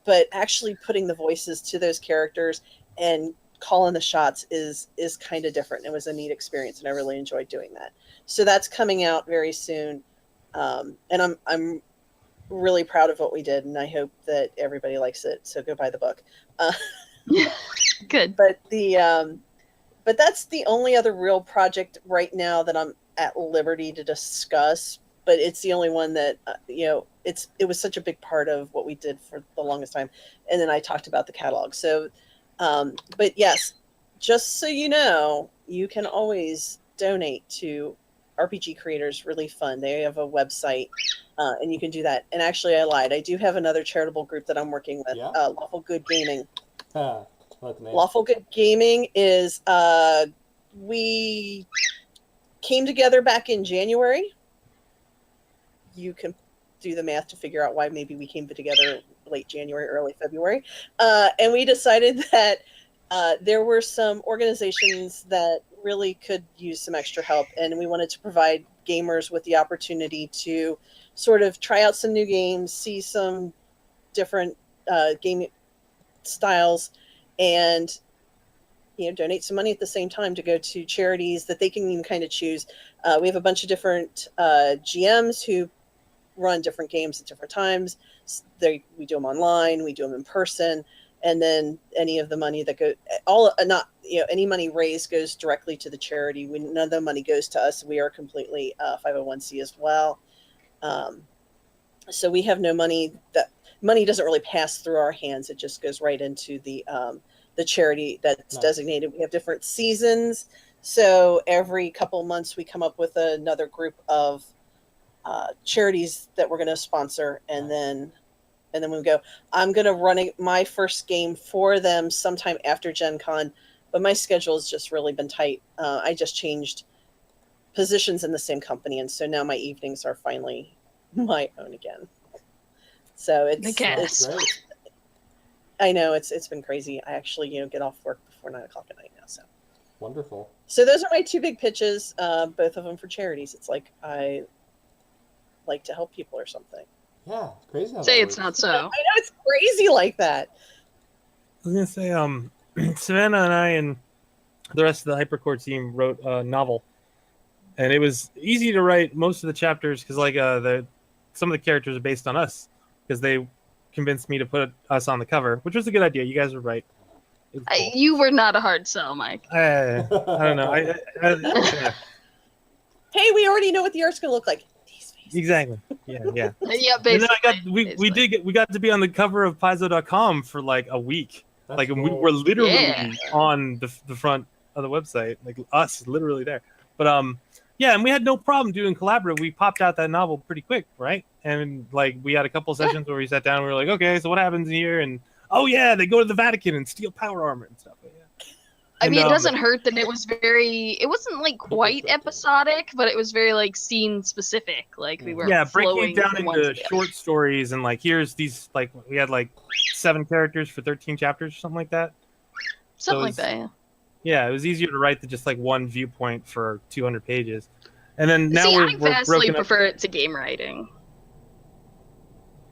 but actually putting the voices to those characters and calling the shots is kind of different. It was a neat experience, and I really enjoyed doing that. So that's coming out very soon, and I'm really proud of what we did, and I hope that everybody likes it. So go buy the book. Good. But but that's the only other real project right now that I'm at liberty to discuss, but it's the only one that it was such a big part of what we did for the longest time. And then I talked about the catalog. So but yes, just so you know, you can always donate to RPG Creators Relief Fund. They have a website, and you can do that. And actually, I lied. I do have another charitable group that I'm working with, Lawful Good Gaming. Lawful Good Gaming is we came together back in January. You can do the math to figure out why maybe we came together late January, early February. And we decided that there were some organizations that really could use some extra help. And we wanted to provide gamers with the opportunity to sort of try out some new games, see some different game styles, and donate some money at the same time to go to charities that they can even kind of choose. We have a bunch of different GMs who run different games at different times. We do them online, we do them in person, and then any of the money that any money raised goes directly to the charity. None of the money goes to us. We are completely 501c as well. So we have no money. That money doesn't really pass through our hands. It just goes right into the charity that's designated. We have different seasons. So every couple of months we come up with another group of charities that we're going to sponsor, and then we go, I'm going to run my first game for them sometime after Gen Con, but my schedule has just really been tight. I just changed positions in the same company, and so now my evenings are finally my own again. So it's I know it's been crazy. I actually get off work before 9 o'clock at night now. So wonderful. So those are my two big pitches, both of them for charities. It's like I like to help people or something. Yeah, it's crazy. Say it's not so. I know, it's crazy like that. I was gonna say, Savannah and I and the rest of the Hypercore team wrote a novel, and it was easy to write most of the chapters because some of the characters are based on us because they convinced me to put us on the cover, which was a good idea. You guys were right. Cool. You were not a hard sell, Mike. I don't know. Hey, we already know what the art's gonna look like. Exactly. Yeah. Yeah, basically. We got to be on the cover of Paizo.com for like a week. That's and cool. we were literally on the front of the website, like us literally there. But and we had no problem doing collaborative. We popped out that novel pretty quick, right? And like we had a couple sessions where we sat down and we were like, okay, so what happens here? And they go to the Vatican and steal power armor and stuff. I mean, it doesn't hurt that it wasn't like quite episodic, but it was very like scene specific. Like we were breaking it down into short stories, and like here's these, like we had like 7 characters for 13 chapters or something like that. Something like that, yeah. It was easier to write than just like one viewpoint for 200 pages. And then now I we're vastly prefer it to game writing.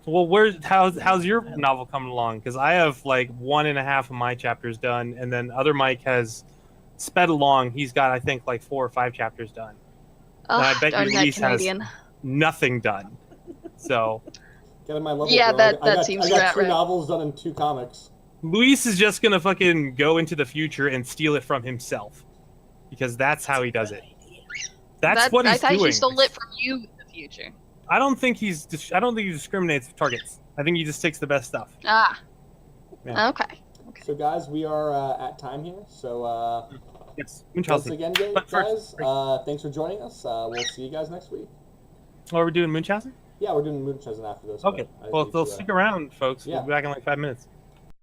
Well, how's your novel coming along? Because I have like 1.5 of my chapters done, and then other Mike has sped along. He's got, I think, like 4 or 5 chapters done. And I bet you Luis has nothing done. So get in my level. Yeah, bro. that seems I got 3 right. novels done in 2 comics. Luis is just gonna fucking go into the future and steal it from himself, because that's how he does it. That's what he's doing. I thought he stole it from you in the future. I don't think he discriminates targets. I think he just takes the best stuff. Yeah. Okay. So guys, we are at time here. So yes, once again, guys, thanks for joining us. We'll see you guys next week. Oh, we're doing Munchausen? Yeah, we're doing Munchausen after this. Okay. Well, stick around, folks. Yeah. We'll be back in like 5 minutes.